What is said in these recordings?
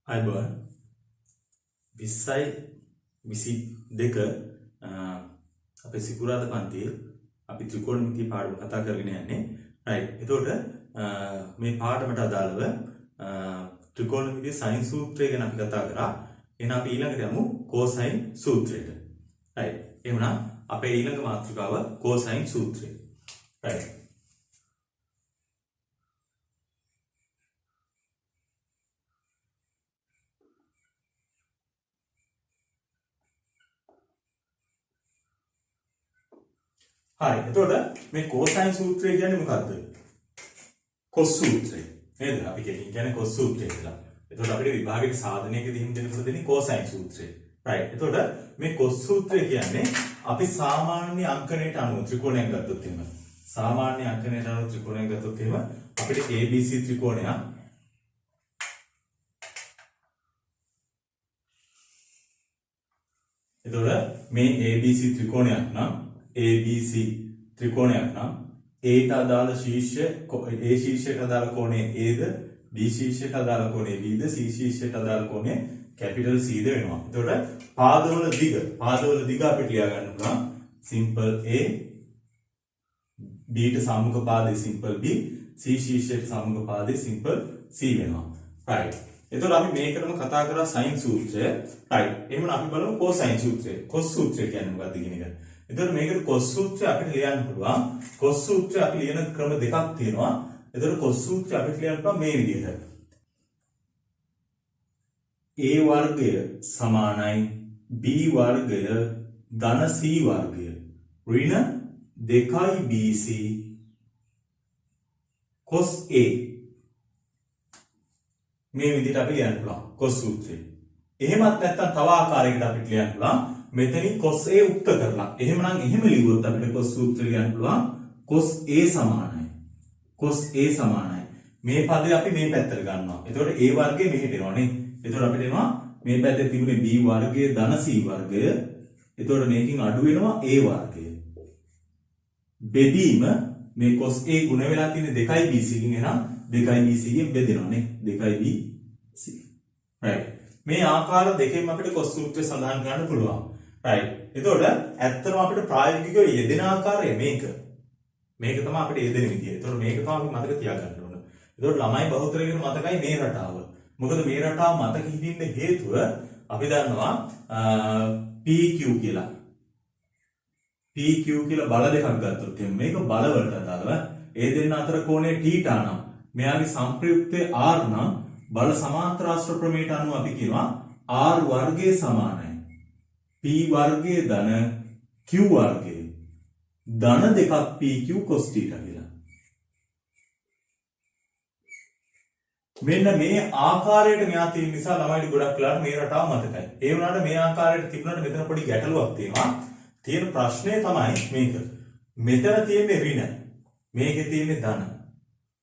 අයිබෝන් 20යි 22 අපේ සිකුරාදා පන්තියේ අපි ත්‍රිකෝණමිතිය පාඩම කතා කරගෙන යන්නේ. රයිට්. එතකොට මේ පාඩමට අදාළව ත්‍රිකෝණමිතිය සයින් සූත්‍රය ගැන අපි කතා කරා. එහෙනම් අපි ඊළඟට යමු කෝසයින් සූත්‍රයට. රයිට්. එහෙනම් අපේ ඊළඟ මාතෘකාව කෝසයින් සූත්‍රය. රයිට්. හරි. එතකොට මේ කෝසයින් සූත්‍රය කියන්නේ මොකක්ද? කොස් සූත්‍රය. නේද? අපි කියන්නේ කොස් සූත්‍රය කියලා. එතකොට අපිට විභාගයේ සාධනයකදී හිම දෙනකොට දෙන්නේ කෝසයින් සූත්‍රය. රයිට්. එතකොට මේ කොස් සූත්‍රය කියන්නේ අපි සාමාන්‍ය අංකණයට අනුව ත්‍රිකෝණයක් ගත්තොත් එහෙම. සාමාන්‍ය අංකණයට අනුව ත්‍රිකෝණයක් ගත්තොත් එහෙම අපිට ABC ත්‍රිකෝණයක් එතකොට මේ ABC ත්‍රිකෝණයක් නම් ABC ත්‍රිකෝණයක් නම් Aට අදාළ ශීර්ෂ A ශීර්ෂයට අදාළ කෝණය Aද B ශීර්ෂයට අදාළ කෝණය Bද C ශීර්ෂයට අදාළ කෝණය කැපිටල් C ද වෙනවා. එතකොට පාදවල දිග අපිට ලියා ගන්න පුළුවන් සිම්පල් A B ට සම්මුඛ පාදේ සිම්පල් B C ශීර්ෂයට සම්මුඛ පාදේ සිම්පල් C වෙනවා. right. එතකොට අපි මේකටම කතා කරා sin සූත්‍රය. right. එහෙනම් අපි බලමු cosine සූත්‍රය. cos සූත්‍රය කියන්නේ මොකක්ද කියන එක. එතකොට මේකට cos සූත්‍රය අපිට ලියන්න පුළුවන්. cos සූත්‍රය අපි ලියන ක්‍රම දෙකක් තියෙනවා. එතකොට cos සූත්‍රය අපිට ලියන්න පුළුවන් මේ විදිහට. a වර්ගය සමානයි b වර්ගය ධන c වර්ගය ඍණ 2bc cos a මේ විදිහට අපි ලියන්න පුළුවන් cos සූත්‍රය. එහෙමත් නැත්නම් තව ආකාරයකට අපිට ලියන්න පුළුවන්. මෙතනින් cos a උක්ත කරලා. එහෙමනම් එහෙම ලියුවොත් අපිට cos සූත්‍රය ලියන්න පුළුවන් cos a සමානයි. cos a සමානයි. මේ පදේ අපි මේ පැත්තට ගන්නවා. එතකොට a වර්ගය මෙහෙට එනවා නේ. එතකොට අපිට එනවා මේ පැත්තේ තිබුණේ b වර්ගය ධන c වර්ගය. එතකොට මේකෙන් අඩු වෙනවා a වර්ගය. බෙදීම මේ cos a ගුණ වෙලා තියෙන 2bc කින් එහෙනම් 2bc කින් බෙදෙනවා නේ. 2bc. right. මේ ආකාර දෙකෙන් අපිට cos සූත්‍රය සඳහන් කරන්න පුළුවන්. right. එතකොට ඇත්තටම අපිට ප්‍රායෝගිකව යෙදෙන ආකාරය මේක. මේක තමයි අපිට යෙදෙන විදිය. එතකොට මේක තමයි අපි මතක තියාගන්න ඕන. එතකොට ළමයි බහුතරයෙන් මතකයි මේ රටාව. මොකද මේ රටාව මතක හිටින්න හේතුව අපි දන්නවා PQ කියලා. PQ කියලා බල දෙකක් ගත්තොත් මේක බල වලට අදාළව ඒ දෙන්න අතර කෝණය θ නම් මෙයාගේ සංප්‍රයුක්තය R නම් බල සමාන්තර ආශ්‍ර ප්‍රමේයට අනුව අපි කියනවා R වර්ගය සමානයි P වර්ගයේ ධන Q වර්ගයේ ධන දෙකක් PQ cos θ කියලා. මෙන්න මේ ආකාරයට මෙයා තියෙන නිසා ළමයිට ගොඩක් වෙලාවට මේ රටාව මතකයි. ඒ වුණාට මේ ආකාරයට තිබුණාට මෙතන පොඩි ගැටලුවක් තියෙනවා. තියෙන ප්‍රශ්නේ තමයි මේක. මෙතන තියෙන්නේ ඍණ. මේකේ තියෙන්නේ ධන.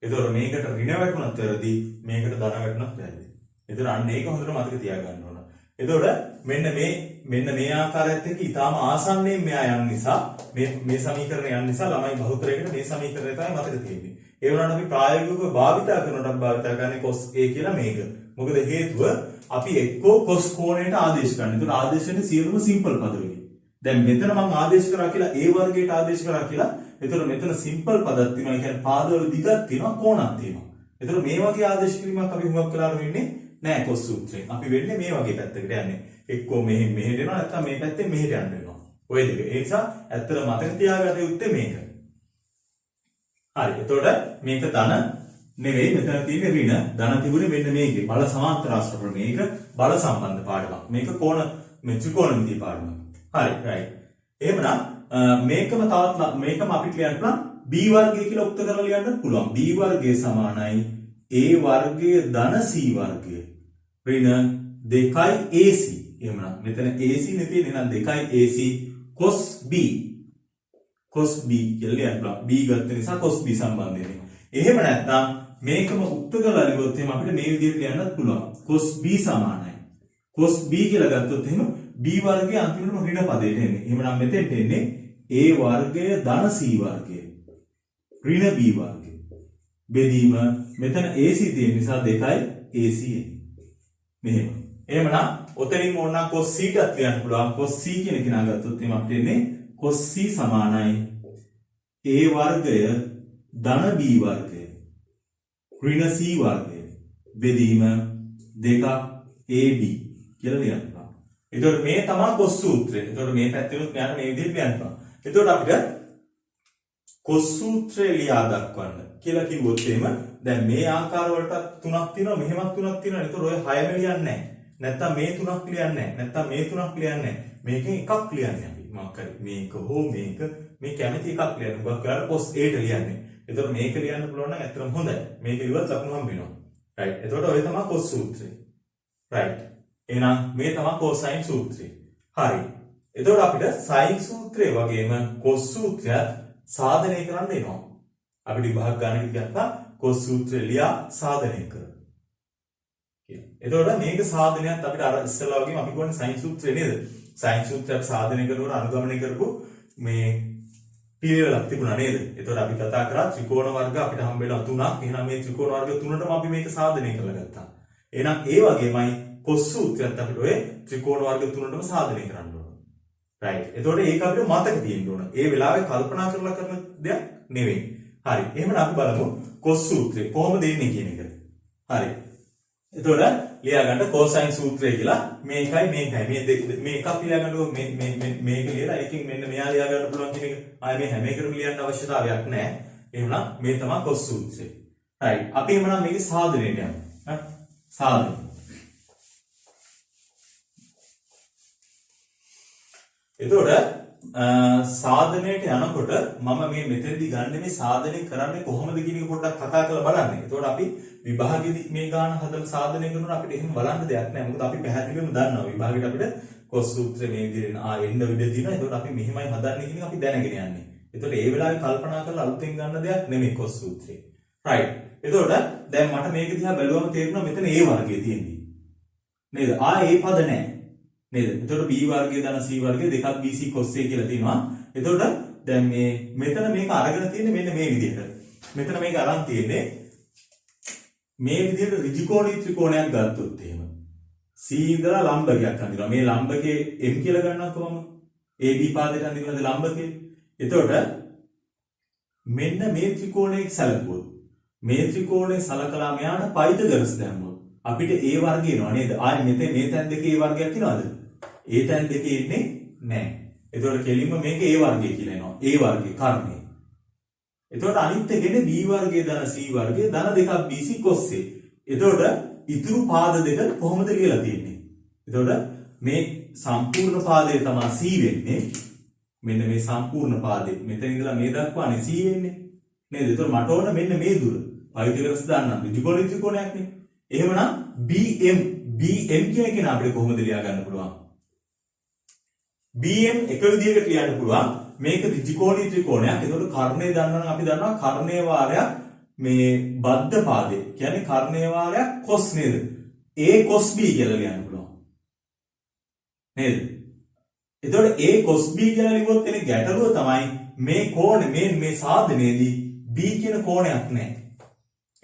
එතකොට මේකට ඍණ වැටුණත් වැරදි, මේකට ධන වැටුණත් වැරදි. එතකොට අන්න ඒක හොඳට මතක තියාගන්න ඕන. එතකොට මෙන්න මේ ආකාරයත් එක්ක ඊටාම ආසන්නයෙන් මෙයා යන නිසා මේ සමීකරණය යන නිසා ළමයි බහුතරයකට මේ සමීකරණය තමයි මතක තියෙන්නේ. ඒ වුණාට අපි ප්‍රායෝගිකව භාවිතා කරනකොට භාවිතා කරන්නේ cos a කියලා මේක. මොකද හේතුව අපි එක්කෝ cos කෝණයට ආදේශ කරනවා. ඒතකොට ආදේශනේ සියලුම සිම්පල් පද වෙයි. දැන් මෙතන මම ආදේශ කරා කියලා a වර්ගයට ආදේශ කරා කියලා. ඒතකොට මෙතන සිම්පල් පදක් තියෙනවා. ඒ කියන්නේ පාදවල දිගක් තියෙනවා, කෝණක් තියෙනවා. ඒතකොට මේ වගේ ආදේශ කිරීමක් අපි හුඟක් වෙලාවට වෙන්නේ නෑ cos සූත්‍රයෙන්. අපි වෙන්නේ මේ වගේ පැත්තකට යන්නේ. එක්කෝ මෙහෙට එනවා නැත්නම් මේ පැත්තෙන් මෙහෙට යන්න වෙනවා. ඔය දෙක. ඒ නිසා ඇත්තට මතක තියාගන්න යුත්තේ මේක. හරි. එතකොට මේක ධන නෙවෙයි මෙතන තියෙන්නේ ඍණ. ධන තිබුණේ මෙන්න මේකේ. බල සමාන්තර ආශ්‍ර ප්‍රමේය. මේක බල සම්බන්ධ පාඩමක්. මේක කෝණ මේ ත්‍රිකෝණමිතිය පාඩමක්. හරි. right. එහෙමනම් මේකම අපිට ලියන්න පුළුවන් b වර්ගය කියලා උක්ත කරලා ලියන්න පුළුවන්. b වර්ගය සමානයි a වර්ගය ධන c වර්ගය ඍණ 2ac. එහෙමනම් මෙතන ac නේ තියෙන්නේ. එහෙනම් 2ac cos b කියලා ලියන්න පුළුවන්. b ගත්ත නිසා cos b සම්බන්ධ වෙන්නේ. එහෙම නැත්නම් මේකම උක්ත කරලා ලියුවොත් එහෙනම් අපිට මේ විදිහට ලියන්නත් පුළුවන්. cos b සමානයි. cos b කියලා ගත්තොත් එහෙනම් b වර්ගයේ අන්තිමටම ඍණ පදයට එන්නේ. එහෙනම් මෙතෙන්ට එන්නේ a වර්ගය ධන c වර්ගය ඍණ b වර්ගය. බෙදීම මෙතන ac තියෙන නිසා 2යි ac එන්නේ. මෙහෙම. එහෙමනම් ඔතනින් ඕනනම් cos c ටත් ලියන්න පුළුවන්. cos c කියන කෙනා ගත්තොත් එimhe අපිට එන්නේ cos c සමානයි a වර්ගය ධන b වර්ගය ඍණ c වර්ගය බෙදීම 2ක් ab කියලා ලියන්න පුළුවන්. එතකොට මේ තමයි cos සූත්‍රය. එතකොට මේ පැත්තෙනුත් මෙයාට මේ විදිහට ලියන්න පුළුවන්. එතකොට අපිට cos සූත්‍රය ලියා දක්වන්න කියලා කිව්වොත් එහෙම දැන් මේ ආකාර වලට තුනක් තියෙනවා මෙහෙමත් තුනක් තියෙනවා. එතකොට ඔය 6ම ලියන්නේ නැහැ. නැත්තම් මේ තුනක් ලියන්නේ නැහැ. නැත්තම් මේ තුනක් ලියන්නේ නැහැ. මේකෙන් එකක් ලියන්නේ අපි. මොකක් හරි මේක හෝ මේක මේ කැමති එකක් ලියන්න. මොකක් කරලා cos a ට ලියන්නේ. එතකොට මේක ලියන්න පුළුවන් නම් ඇත්තටම හොඳයි. මේක ඉවත් ලකුණු හම්බ වෙනවා. right. එතකොට ඔය තමයි cos සූත්‍රය. right. එහෙනම් මේ තමයි cosine සූත්‍රය. හරි. එතකොට අපිට sin සූත්‍රය වගේම cos සූත්‍රයත් සාධනය කරන්න එනවා. අපිට විභාග ගණනිත ගත්තා cos සූත්‍රය ලියා සාධනය කර. එතකොට මේක සාධනයත් අපිට අර ඉස්සෙල්ලා වගේම අපි කියන්නේ sin සූත්‍රය නේද? sin සූත්‍රයක් සාධනය කරනකොට අනුගමනය කරපු මේ පිළිවෙලක් තිබුණා නේද? එතකොට අපි කතා කරා ත්‍රිකෝණ වර්ග අපිට හම්බ වෙලා තුනක්. එහෙනම් මේ ත්‍රිකෝණ වර්ග තුනටම අපි මේක සාධනය කරලා ගත්තා. එහෙනම් ඒ වගේමයි cos සූත්‍රයත් අපිට ඔය ත්‍රිකෝණ වර්ග තුනටම සාධනය කරන්න ඕන. right. එතකොට ඒක අපිට මතක තියෙන්න ඕන. ඒ වෙලාවේ කල්පනා කරලා කරන දෙයක් නෙවෙයි. හරි. එහෙනම් අපි බලමු cos සූත්‍රය කොහොමද එන්නේ කියන එක. හරි. එතකොට ලියා ගන්න cosine සූත්‍රය කියලා මේකයි මේ එකක් ලියා ගන්නකො මේක ලියලා එකකින් මෙන්න මෙයා ලියා ගන්න පුළුවන් කියන එක. ආයේ මේ හැම එකකටම ලියන්න අවශ්‍යතාවයක් නැහැ. එහෙනම් මේ තමයි cos සූත්‍රය. right. අපි එහෙනම් මේකේ සාධනයට යමු. හරි. සාධනය. එතකොට සාධනයට යනකොට මම මේ මෙතනදී ගන්න මේ සාධනය කරන්නේ කොහොමද කියන එක පොඩ්ඩක් කතා කරලා බලන්න. එතකොට අපි විභාගෙදි මේ ගාන හදලා සාධනය කරනකොට අපිට එහෙම බලන්න දෙයක් නැහැ. මොකද අපි පැහැදිලිවම දන්නවා විභාගෙට අපිට cos සූත්‍රය මේ විදිහට එන්න විදිහ තියෙනවා. එතකොට අපි මෙහිමයි හදන්නේ කියන එක අපි දැනගෙන යන්නේ. එතකොට ඒ වෙලාවේ කල්පනා කරලා අලුතෙන් ගන්න දෙයක් නෙමෙයි cos සූත්‍රය. right. එතකොට දැන් මට මේක දිහා බැලුවම තේරුණා මෙතන a වර්ගය තියෙන්නේ. නේද? ඒ පද නැහැ. නේද? එතකොට b වර්ගය ධන c වර්ගය දෙකක් bc cos a කියලා තියෙනවා. එතකොට දැන් මෙතන මේක අරගෙන තියෙන්නේ මෙන්න මේ විදිහට. මෙතන මේක අරන් තියෙන්නේ මේ විදිහට ඍජුකෝණී ත්‍රිකෝණයක් ගත්තොත් එහෙම c ඉඳලා ලම්බකයක් අඳිනවා. මේ ලම්බකේ m කියලා ගන්නවා කොහොම? ab පාදයට අඳිනවද ලම්බකේ? එතකොට මෙන්න මේ ත්‍රිකෝණයේ සැලකුවොත් මේ ත්‍රිකෝණය සලකලා මෙයාට පයිතගරස් දැම්මොත් අපිට a වර්ගය එනවා නේද? ආයේ මෙතේ මේ තැන් දෙකේ a වර්ගයක් එනවද? ඒ තැන් දෙකේ ඉන්නේ නැහැ. එතකොට කෙලින්ම මේක a වර්ගය කියලා එනවා. a වර්ගය කර්ණය. එතකොට අනිත් එකනේ b වර්ගය ධන c වර්ගය ධන දෙකක් bc cos a. එතකොට ඉතුරු පාද දෙක කොහොමද කියලා තියෙන්නේ? එතකොට මේ සම්පූර්ණ පාදය තමයි c වෙන්නේ. මෙන්න මේ සම්පූර්ණ පාදේ මෙතන ඉඳලා මේ දක්වානේ c වෙන්නේ. නේද? එතකොට මට ඕන මෙන්න මේ දුර. පයිතගරස් දාන්න ත්‍රිකෝණී ත්‍රිකෝණයක් නේ. එහෙමනම් bm කියන කෙනා අපිට කොහොමද ලියා ගන්න පුළුවන්? bm එක විදිහකට ලියන්න පුළුවන්. මේක ත්‍රිකෝණී ත්‍රිකෝණයක්. එතකොට කර්ණය දන්නවා නම් අපි දන්නවා කර්ණය වාරයක් මේ බද්ධ පාදේ. කියන්නේ කර්ණය වාරයක් cos නේද? a cos b කියලා ලියන්න පුළුවන්. නේද? එතකොට a cos b කියලා ලිව්වොත් එනේ ගැටලුව තමයි මේ කෝණය මේ සාධනයේදී b කියන කෝණයක් නැහැ.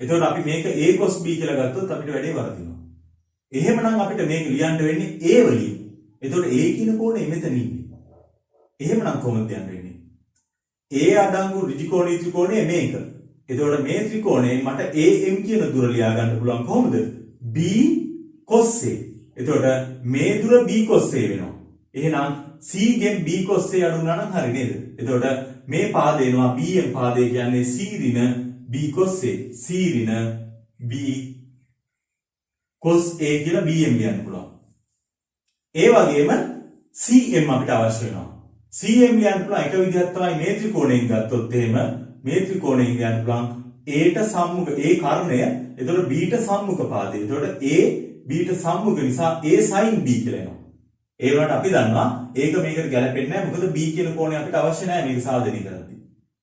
එතකොට අපි මේක a cos b කියලා ගත්තොත් අපිට වැඩේ වරදිනවා. එහෙමනම් අපිට මේක ලියන්න වෙන්නේ a වලින්. එතකොට a කියන කෝණය මෙතන ඉන්නේ. එහෙමනම් කොහොමද යන්න වෙන්නේ? a අඩංගු ඍජුකෝණී ත්‍රිකෝණය මේක. එතකොට මේ ත්‍රිකෝණයෙන් මට am කියන දුර ලියා ගන්න පුළුවන් කොහොමද? b cos a. එතකොට මේ දුර b cos a වෙනවා. එහෙනම් c ගෙන් b cos a අඩු වුණා නම් හරි නේද? එතකොට මේ පාදේ එනවා bm පාදේ කියන්නේ c ඍණ b cos a. c ඍණ b cos a කියලා bm ලියන්න පුළුවන්. ඒ වගේම cm අපිට අවශ්‍ය වෙනවා. cm ලියන්න පුළුවන් එක විදිහක් තමයි මේ ත්‍රිකෝණයෙන් ගත්තොත් එහෙම මේ ත්‍රිකෝණයෙන් ලියන්න පුළුවන් a ට සම්මුඛ a කර්ණය. එතකොට b ට සම්මුඛ පාදේ. එතකොට a b ට සම්මුඛ නිසා a sin b කියලා එනවා. ඒ වුණාට අපි දන්නවා ඒක මේකට ගැලපෙන්නේ නැහැ. මොකද b කියන කෝණය අපිට අවශ්‍ය නැහැ මේක සාධනය කරද්දී.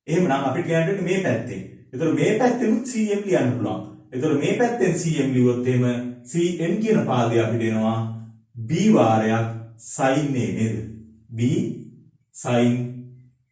එහෙමනම් අපිට ලියන්න වෙන්නේ මේ පැත්තෙන්. එතකොට මේ පැත්තෙනුත් cm ලියන්න පුළුවන්. එතකොට මේ පැත්තෙන් cm ලිව්වොත් එහෙම cm කියන පාදය අපිට එනවා b වාරයක් sin a නේද? b sin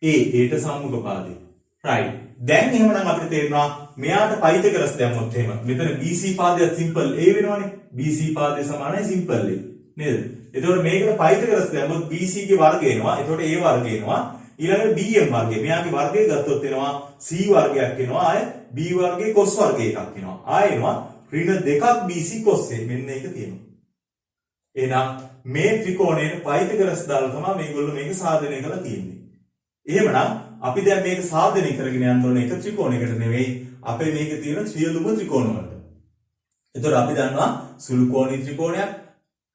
a ට සම්මුඛ පාදේ. right. දැන් එහෙමනම් අපිට තේරෙනවා මෙයාට පයිතගරස් දැම්මොත් එහෙම මෙතන BC පාදය සිම්පල් A වෙනවනේ. BC පාදය සමානයි සිම්පල් A නේද? එතකොට මේකට පයිතගරස් දැම්මොත් BC ගේ වර්ගය එනවා. එතකොට A වර්ගය එනවා. ඊළඟට BM වර්ගය. මෙයාගේ වර්ගය ගත්තොත් එනවා C වර්ගයක් එනවා. ආය B වර්ගයේ cos වර්ගය එකක් එනවා. ආය එනවා ඍණ දෙකක් BC cos A. මෙන්න ඒක තියෙනවා. එහෙනම් මේ ත්‍රිකෝණයෙන් පයිතගරස් දාලා තමයි මේගොල්ලෝ මේක සාධනය කරලා තියෙන්නේ. එහෙමනම් අපි දැන් මේක සාධනය කරගෙන යන්න ඕනේ එක ත්‍රිකෝණයකට නෙවෙයි අපේ මේකේ තියෙන සියලුම ත්‍රිකෝණ වලට. එතකොට අපි දන්නවා සුළු කෝණී ත්‍රිකෝණයක්,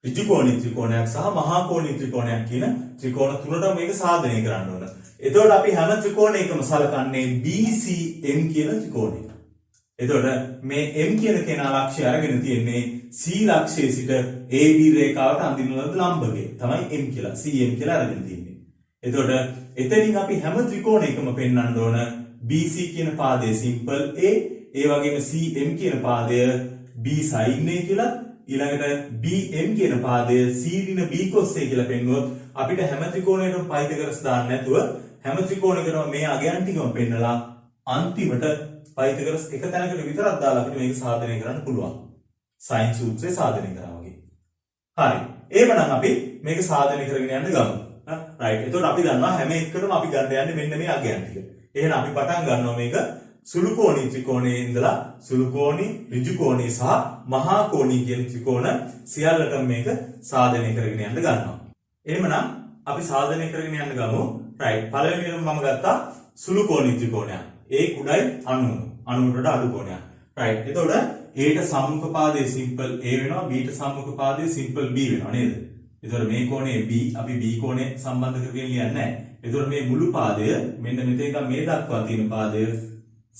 ඍජු කෝණී ත්‍රිකෝණයක් සහ මහා කෝණී ත්‍රිකෝණයක් කියන ත්‍රිකෝණ තුනට මේක සාධනය කරන්න ඕන. එතකොට අපි හැම ත්‍රිකෝණයකම සලකන්නේ BCM කියන ත්‍රිකෝණය. එතකොට මේ M කියන කෙනා ලක්ෂය අරගෙන තියෙන්නේ C ලක්ෂයේ සිට AB රේඛාවට අඳින ලද ලම්බකය. තමයි M කියලා CM කියලා අරගෙන තියෙන්නේ. එතකොට එතනින් අපි හැම ත්‍රිකෝණයකම පෙන්වන්න ඕන BC කියන පාදය සිම්පල් A, ඒ වගේම CM කියන පාදය B sin A කියලා, ඊළඟට BM කියන පාදය C ඍණ B cos A කියලා පෙන්වුවොත් අපිට හැම ත්‍රිකෝණයකටම පයිතගරස් දාන්න නැතුව හැම ත්‍රිකෝණයකටම මේ අගයන් ටිකම පෙන්නලා අන්තිමට පයිතගරස් එක තැනකට විතරක් දාලා අපිට මේක සාධනය කරන්න පුළුවන්. සයින් සූත්‍රය සාධනය කරා වගේ. හරි. එහෙමනම් අපි මේක සාධනය කරගෙන යන්න ගමු. රයිට්. එතකොට අපි දන්නවා හැම එකකටම අපි ගන්න යන්නේ මෙන්න මේ අගයන් ටික. එහෙනම් අපි පටන් ගන්නවා මේක සුළු කෝණී ත්‍රිකෝණයේ ඉඳලා සුළු කෝණී, ඍජු කෝණී සහ මහා කෝණී කියන ත්‍රිකෝණ සියල්ලටම මේක සාධනය කරගෙන යන්න ගන්නවා. එහෙමනම් අපි සාධනය කරගෙන යන්න ගමු. රයිට්. පළවෙනියම මම ගත්තා සුළු කෝණී ත්‍රිකෝණයක්. A කුඩයි 90. 90ට අඩු කෝණයක්. රයිට්. එතකොට A ට සම්මුඛ පාදයේ සිම්පල් A වෙනවා, B ට සම්මුඛ පාදයේ සිම්පල් B වෙනවා නේද? එතකොට මේ කෝණය B අපි B කෝණය සම්බන්ධ කරගෙන ලියන්නේ නැහැ. එතකොට මේ මුළු පාදය මෙන්න මෙතන ඉඳන් මේ දක්වා තියෙන පාදය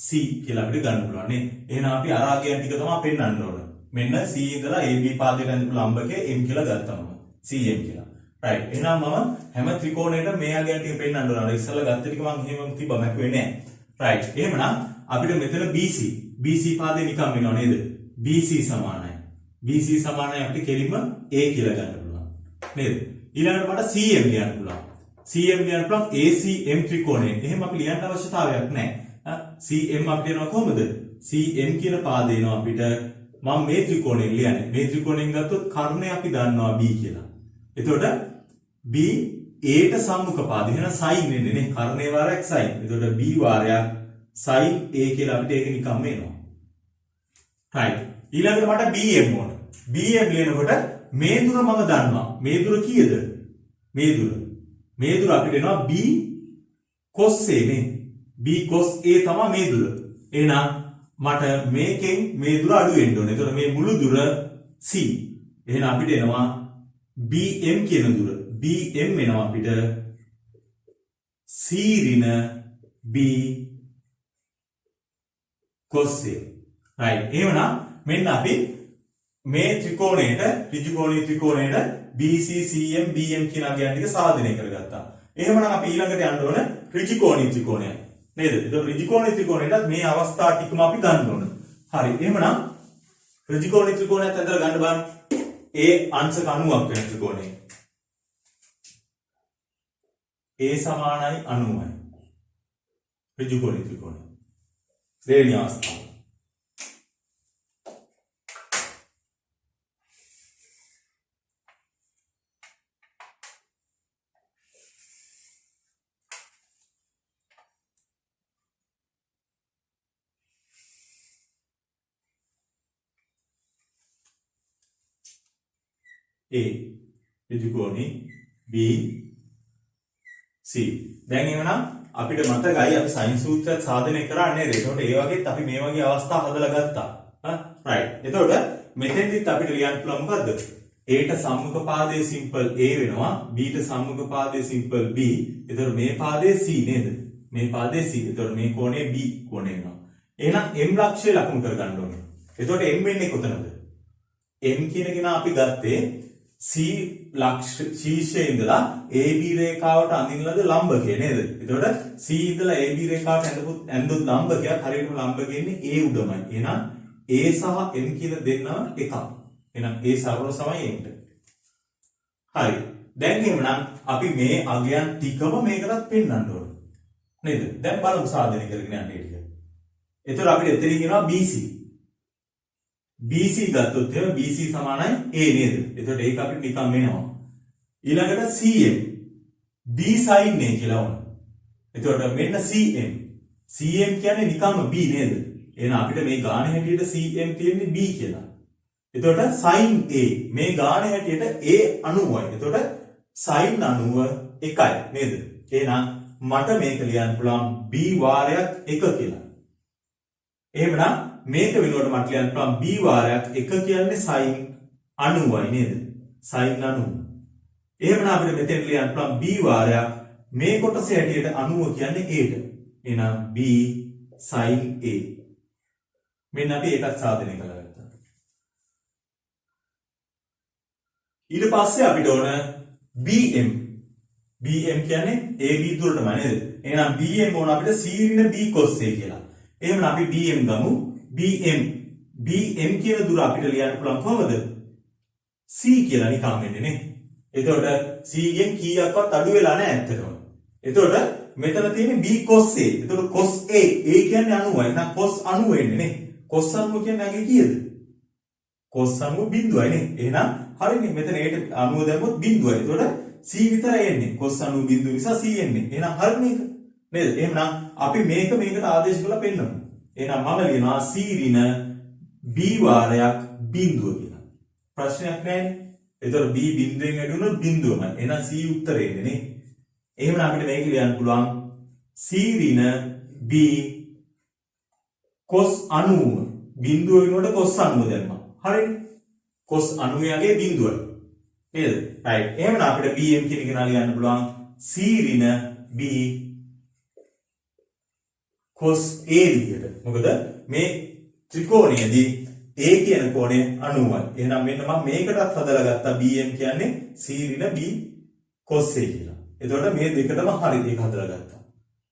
C කියලා අපිට ගන්න පුළුවන් නේ. එහෙනම් අපි අරාගයන් ටික තමයි පෙන්වන්න ඕන. මෙන්න C ඉඳලා AB පාදයට ඇඳපු ලම්බකය M කියලා ගත්තම CM කියලා. රයිට්. එහෙනම් මම හැම ත්‍රිකෝණයකටම මේ අගයන් ටික පෙන්වන්න ඕන. අර ඉස්සෙල්ලා ගත්ත ටික මම එහෙමම තිබ්බා මැකුවේ නැහැ. රයිට්. එහෙමනම් අපිට මෙතන BC පාදේ නිකම් වෙනව නේද? BC සමානයි. BC සමානයි අපිට කෙලින්ම A කියලා ගන්න පුළුවන්. නේද? ඊළඟට මට CM ලියන්න පුළුවන්. CM ලියන්න පුළුවන් ACM ත්‍රිකෝණයෙන්. එහෙම අපි ලියන්න අවශ්‍යතාවයක් නැහැ. CM අපිට එනවා කොහොමද? CM කියන පාදේ එනවා අපිට මම මේ ත්‍රිකෝණයෙන් ලියන්නේ. මේ ත්‍රිකෝණයෙන් ගත්තොත් කර්ණය අපි දන්නවා B කියලා. එතකොට B A ට සම්මුඛ පාදේ. එහෙනම් sin වෙන්නේ නේ. කර්ණේ වාරයක් sin. එතකොට B වාරයක් sin A කියලා අපිට ඒක නිකම්ම එනවා. right. ඊළඟට මට BM ඕන. BM ලියනකොට මේ දුර මම දන්නවා. මේ දුර කීයද? මේ දුර අපිට එනවා B cos A නේ. B cos A තමයි මේ දුර. එහෙනම් මට මේකෙන් මේ දුර අඩු වෙන්න ඕනේ. එතකොට මේ මුළු දුර C. එහෙනම් අපිට එනවා BM කියන දුර. BM වෙනවා අපිට C ඍණ B cos A. right. එහෙනම් මෙන්න අපි මේ ත්‍රිකෝණයට ඍජු කෝණී ත්‍රිකෝණයට BC CM BM කියන අගයන් ටික සාධනය කරගත්තා. එහෙමනම් අපි ඊළඟට යන්න ඕන ඍජු කෝණී ත්‍රිකෝණය. නේද? ඒතකොට ඍජු කෝණී ත්‍රිකෝණයට මේ අවස්ථා ටිකම අපි ගන්න ඕන. හරි. එහෙමනම් ඍජු කෝණී ත්‍රිකෝණයත් ඇදලා ගන්න බලන්න. A අංශක 90ක් වෙන ත්‍රිකෝණය. A සමානයි 90යි. ඍජු කෝණී ත්‍රිකෝණය. දෙවෙනි අවස්ථාව. A ඍජු කෝණී B C. දැන් එහෙනම් අපිට මතකයි අපි සයින් සූත්‍රයත් සාධනය කරන්නේ නේද? ඒකට ඒ වගේත් අපි මේ වගේ අවස්ථා හදලා ගත්තා. right. එතකොට මෙතෙන්දිත් අපිට ලියන්න පුළුවන් මොකද්ද? A ට සම්මුඛ පාදයේ සිම්පල් A වෙනවා, B ට සම්මුඛ පාදයේ සිම්පල් B. එතකොට මේ පාදයේ C නේද? මේ පාදයේ C. එතකොට මේ කෝණය B කෝණය වෙනවා. එහෙනම් M ලක්ෂය ලකුණු කර ගන්න ඕනේ. එතකොට M වෙන්නේ කොතනද? M කියන කෙනා අපි ගත්තේ C ශීර්ෂයේ ඉඳලා AB රේඛාවට අඳින ලද ලම්බකය නේද? එතකොට C ඉඳලා AB රේඛාවට ඇඳුත් ලම්බකයක් හරියටම ලම්බකය ඉන්නේ A උඩමයි. එහෙනම් A සහ M කියන දෙන්නම එකක්. එහෙනම් A සරල සමයි M ට. හරි. දැන් එහෙනම් අපි මේ අගයන් ටිකම මේකටත් පෙන්වන්න ඕන. නේද? දැන් බලමු සාධනය කරගෙන යන්නේ ටික. එතකොට අපිට එතනින් එනවා BC. BC ගත්තොත් එහෙම BC සමානයි A නේද? එතකොට ඒක අපිට නිකන් වෙනවා. ඊළඟට CM B sin A කියලා වුණා. එතකොට මෙන්න CM. CM කියන්නේ නිකම්ම B නේද? එහෙනම් අපිට මේ ගානේ හැටියට CM තියෙන්නේ B කියලා. එතකොට sin A මේ ගානේ හැටියට A 90යි. එතකොට sin 90 1යි නේද? එහෙනම් මට මේක ලියන්න පුළුවන් B වාරයක් 1 කියලා. එහෙමනම් මේක වෙනුවට මට ලියන්න පුළුවන් B වාරයක් 1 කියන්නේ sin 90යි නේද? sin 90. එහෙමනම් අපිට මෙතෙන් ලියන්න පුළුවන් B වාරයක් මේ කොටස හැටියට 90 කියන්නේ Aට. එහෙනම් B sin A. මෙන්න අපි ඒකත් සාධනය කරගත්තා. ඊට පස්සේ අපිට ඕන BM. BM කියන්නේ AB දුරටම නේද? එහෙනම් BM ඕන අපිට C ඍණ B cos A කියලා. එහෙනම් අපි BM ගමු. BM කියන දුර අපිට ලියන්න පුළුවන් කොහොමද? C කියලා නිකම් වෙන්නේ නේ. එතකොට C ගෙන් කීයක්වත් අඩු වෙලා නැහැ ඇත්තටම. එතකොට මෙතන තියෙන්නේ B cos A. එතකොට cos A කියන්නේ 90යි. එහෙනම් cos 90 එන්නේ නේ. cos 90 කියන්නේ නැගේ කීයද? cos 90 බිඳුවයි නේ. එහෙනම් හරිනේ. මෙතන ඒට 90 දැම්මොත් බිඳුවයි. එතකොට C විතරයි එන්නේ. cos 90 බිඳුව නිසා C එන්නේ. එහෙනම් හරිනේ ඒක. නේද? එහෙනම් අපි මේකට ආදේශ කරලා පෙන්නමු. එහෙනම් මම ලියනවා C ඍණ B වාරයක් බිඳුව කියලා. ප්‍රශ්නයක් නැහැ. එතකොට B බිඳුවෙන් වැඩි වුණොත් බිඳුවමයි. එහෙනම් C උත්තරේ එන්නේ නේ. එහෙනම් අපිට මේක ලියන්න පුළුවන් C ඍණ B cos 90 බිඳුව වෙනකොට cos 90 දැම්මා. හරිනේ. cos 90 යගේ බිඳුවයි. නේද? right. එහෙනම් අපිට BM කියන එක ලියන්න පුළුවන් C ඍණ B cos A විදියට. මොකද මේ ත්‍රිකෝණයේදී A කියන කෝණය 90යි. එහෙනම් මෙන්න මම මේකටත් හදලා ගත්තා BM කියන්නේ C ඍණ B cos A කියලා. එතකොට මේ දෙකටම හරි දෙක හදලා ගත්තා.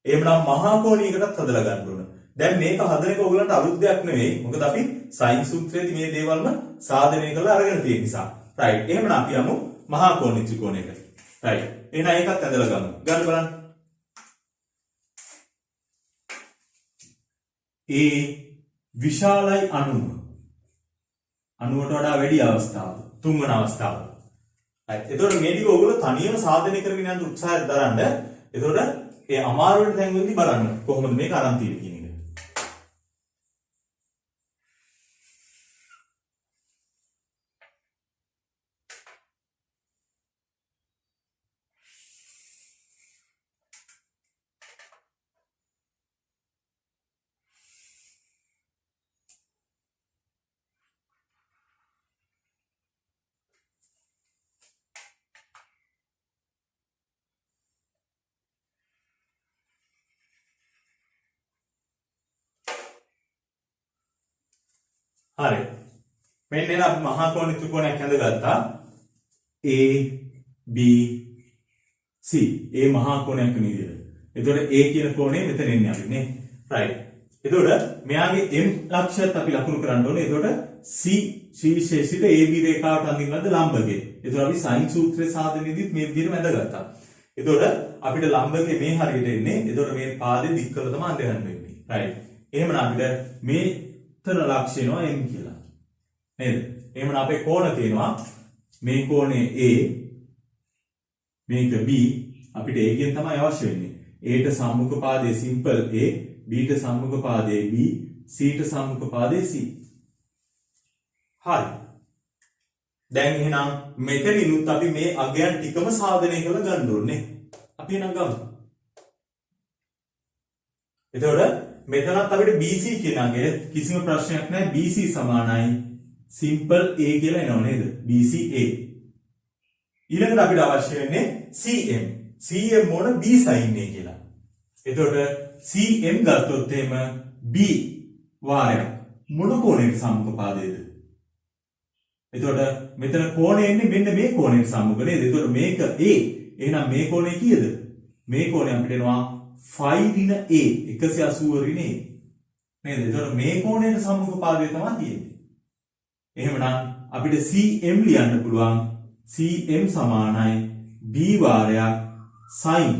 එහෙමනම් මහා කෝණයකටත් හදලා ගන්න ඕන. දැන් මේක හදන එක ඔයගලන්ට අලුත් දෙයක් නෙවෙයි. මොකද අපි sin සූත්‍රයේදී මේ දේවල්ම සාධනය කරලා අරගෙන තියෙන නිසා. right. එහෙමනම් අපි යමු මහා කෝණ ත්‍රිකෝණයකට. right. එහෙනම් ඒකත් ඇදලා ගමු. ගන්න බලන්න. A විශාලයි 90. 90ට වඩා වැඩි අවස්ථාව. තුන්වන අවස්ථාව. right. එතකොට මේ ටික ඔයගොල්ලෝ තනියම සාධනය කරගෙන යන්න උත්සාහයක් දරන්න. එතකොට ඒ අමාරු වෙන තැන් වලදී බලන්න කොහොමද මේක අරන් තියෙන්නේ කියන එක. හරි. මෙන්න එන අපි මහා කෝණ ත්‍රිකෝණයක් ඇඳගත්තා. A B C. ඒ මහා කෝණයක් වෙන විදිහට. එතකොට A කියන කෝණය මෙතන එන්නේ අපි නේ. right. එතකොට මෙයාගේ M ලක්ෂයත් අපි ලකුණු කරන්න ඕනේ. එතකොට C විශේෂිත AB රේඛාවට අඳින්නද ලම්බකේ. එතකොට අපි sin සූත්‍රයේ සාධනෙදිත් මේ විදිහටම ඇඳගත්තා. එතකොට අපිට ලම්බකේ මේ හරියට එන්නේ. එතකොට මේ පාදේ දික් කරලා තමයි අඳගන්න වෙන්නේ. right. එහෙමනම් අපිට මේ තන ලක්ෂණය M කියලා. නේද? එහෙනම් අපේ කෝණ තියෙනවා මේ කෝණය A මේක B අපිට A කියෙන් තමයි අවශ්‍ය වෙන්නේ. A ට සම්මුඛ පාදයේ simple A, B ට සම්මුඛ පාදයේ B, C ට සම්මුඛ පාදයේ C. හරි. දැන් එහෙනම් මෙතනිනුත් අපි මේ අගයන් ටිකම සාධනය කරලා ගන්න ඕනේ. අපි එහෙනම් ගමු. එතකොට මෙතනත් අපිට BC කියන අගය කිසිම ප්‍රශ්නයක් නැහැ. BC සමානයි simple A කියලා එනවා නේද? BCA. ඊළඟට අපිට අවශ්‍ය වෙන්නේ CM. CM මොන B sin A කියලා. එතකොට CM ගත්තොත් එහෙම B වාරයක් මොන කෝණයට සම්මුඛ පාදයේද? එතකොට මෙතන කෝණය එන්නේ මෙන්න මේ කෝණයට සම්මුඛ නේද? එතකොට මේක A. එහෙනම් මේ කෝණය කීයද? මේ කෝණය අපිට එනවා 5 ඍණ A 180 ඍණ A නේද? එතකොට මේ කෝණයට සම්මුඛ පාදය තමයි තියෙන්නේ. එහෙමනම් අපිට CM ලියන්න පුළුවන් CM සමානයි B වාරයක් sin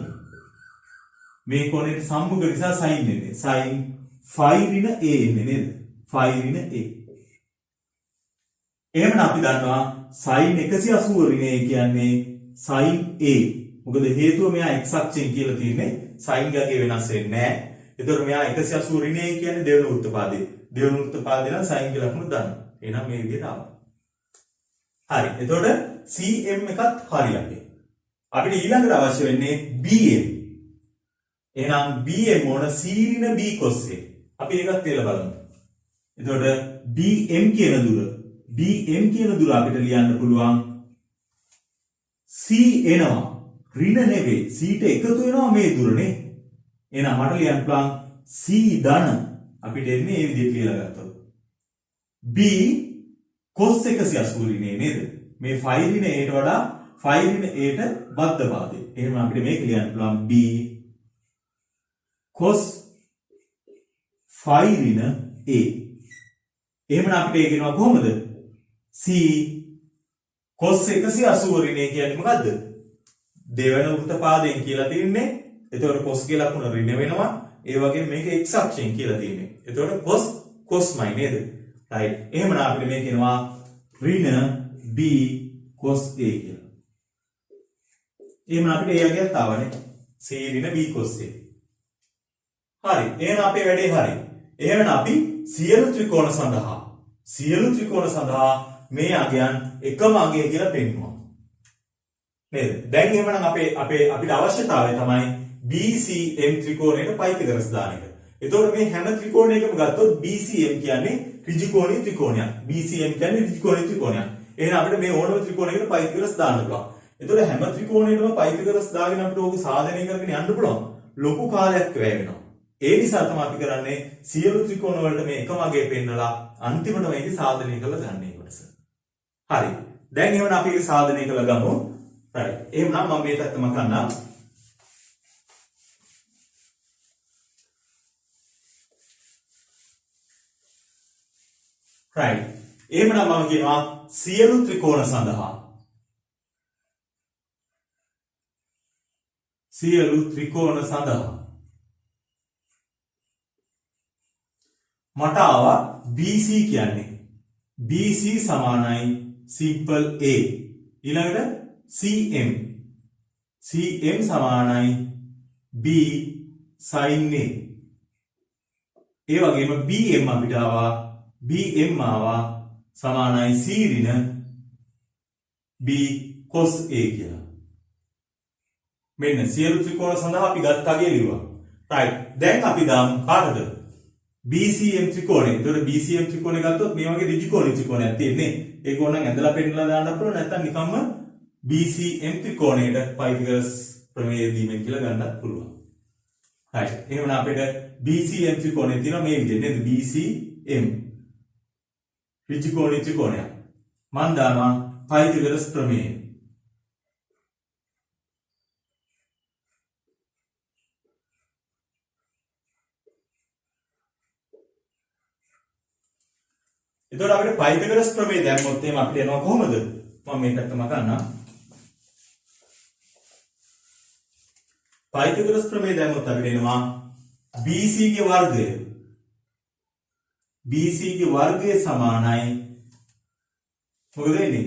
මේ කෝණයට සම්මුඛ නිසා sin එන්නේ. sin phi ඍණ a එන්නේ නේද? phi ඍණ a. එහෙනම් අපි දන්නවා sin 180 ඍණ a කියන්නේ sin a. මොකද හේතුව මෙයා x අක්ෂයෙන් කියලා තියෙන්නේ sin ගගේ වෙනස් වෙන්නේ නැහැ. ඒතකොට මෙයා 180 ඍණ a කියන්නේ දෙවෙනි උත්පාදේ. දෙවෙනි උත්පාදේ නම් sin කියලා ලකුණු දාන්න. එහෙනම් මේ විදිහට ආවා. හරි. එතකොට cm එකත් හරියයි. අපිට ඊළඟට අවශ්‍ය වෙන්නේ bm. එහෙනම් bm ඕන c ඍණ b cos a. අපි ඒකත් තියලා බලමු. එතකොට bm කියන දුර අපිට ලියන්න පුළුවන් c එනවා. ඍණ නෙවෙයි. c ට එකතු වෙනවා මේ දුරනේ. එහෙනම් මට ලියන්න පුළුවන් c ධන අපිට එන්නේ මේ විදිහට කියලා ගත්තොත්. b cos 180 ඍණේ නේද? මේ phi ඍණ a ට වඩා phi ඍණ a ට බද්ධ පාදේ. එහෙනම් අපිට මේක ලියන්න පුළුවන් b cos phi ඍණ a. එහෙනම් අපිට ඒක කියනවා කොහොමද? c cos 180 ඍණේ කියන්නේ මොකද්ද? දෙවන වෘත්තපාදයෙන් කියලා තින්නේ. එතකොට cos කියලා ලකුණ ඍණ වෙනවා. ඒ වගේම මේක x අක්ෂයෙන් කියලා තින්නේ. එතකොට cosමයි නේද? right. එහෙනම් අපිට මේ කියනවා ඍණ b cos a කියලා. එහෙනම් අපිට ඒ යගියත් ආවනේ. c ඍණ b cos a. හරි. එහෙනම් අපේ වැඩේ හරි. එහෙනම් අපි සියලු ත්‍රිකෝණ සඳහා මේ අගයන් එකම අගය කියලා පෙන්වනවා. නේද? දැන් එහෙනම් අපිට අවශ්‍යතාවය තමයි BCM ත්‍රිකෝණයට පයිතගරස් දාන එක. එතකොට මේ හැම ත්‍රිකෝණයකම ගත්තොත් BCM කියන්නේ ඍජුකෝණීය ත්‍රිකෝණයක්. BCM කියන්නේ ඍජුකෝණීය ත්‍රිකෝණයක්. එහෙනම් අපිට මේ ඕනම ත්‍රිකෝණයකට පයිතගරස් දාන්න පුළුවන්. එතකොට හැම ත්‍රිකෝණයකම පයිතගරස් දාගෙන අපිට ඕක සාධනය කරගෙන යන්න පුළුවන්. ලොකු කාලයක් වැය වෙනවා. ඒ නිසා තමයි අපි කරන්නේ සියලු ත්‍රිකෝණ වලට මේ එකම අගය පෙන්නලා අන්තිමට මේක සාධනය කරලා ගන්න මේ කොටස. හරි. දැන් එහෙනම් අපි ඒක සාධනය කරලා ගමු. right. එහෙනම් මම මේ පැත්තම කරන්නම්. right. එහෙනම් මම කියනවා සියලු ත්‍රිකෝණ සඳහා මට ආවා BC කියන්නේ. BC සමානයි simple A. ඊළඟට CM. CM සමානයි B sin A. ඒ වගේම BM අපිට ආවා. BM ආවා සමානයි C ඍණ B cos A කියලා. මෙන්න සියලු ත්‍රිකෝණ සඳහා අපි ගත්ත අගය ලියුවා. right. දැන් අපි දාමු කාටද? BCM ත්‍රිකෝණය. ඒතකොට BCM ත්‍රිකෝණය ගත්තොත් මේ වගේ ඍජුකෝණීය ත්‍රිකෝණයක් තියෙන්නේ. ඒක ඕනනම් ඇඳලා පෙන්නලා දාන්න පුළුවන්. නැත්නම් නිකම්ම BCM ත්‍රිකෝණයට පයිතගරස් ප්‍රමේය දීමෙන් කියලා ගන්නත් පුළුවන්. right. එහෙනම් අපිට BCM ත්‍රිකෝණය තියෙනවා මේ විදිහට නේද? BCM ඍජුකෝණීය ත්‍රිකෝණයක්. මම දානවා පයිතගරස් ප්‍රමේය. එතකොට අපිට පයිතගරස් ප්‍රමේය දැම්මොත් එහෙනම් අපිට එනවා කොහොමද? මම මේ පැත්තම ගන්නම්. පයිතගරස් ප්‍රමේය දැම්මොත් අපිට එනවා BC ගේ වර්ගය. BC ගේ වර්ගය සමානයි මොකද වෙන්නේ?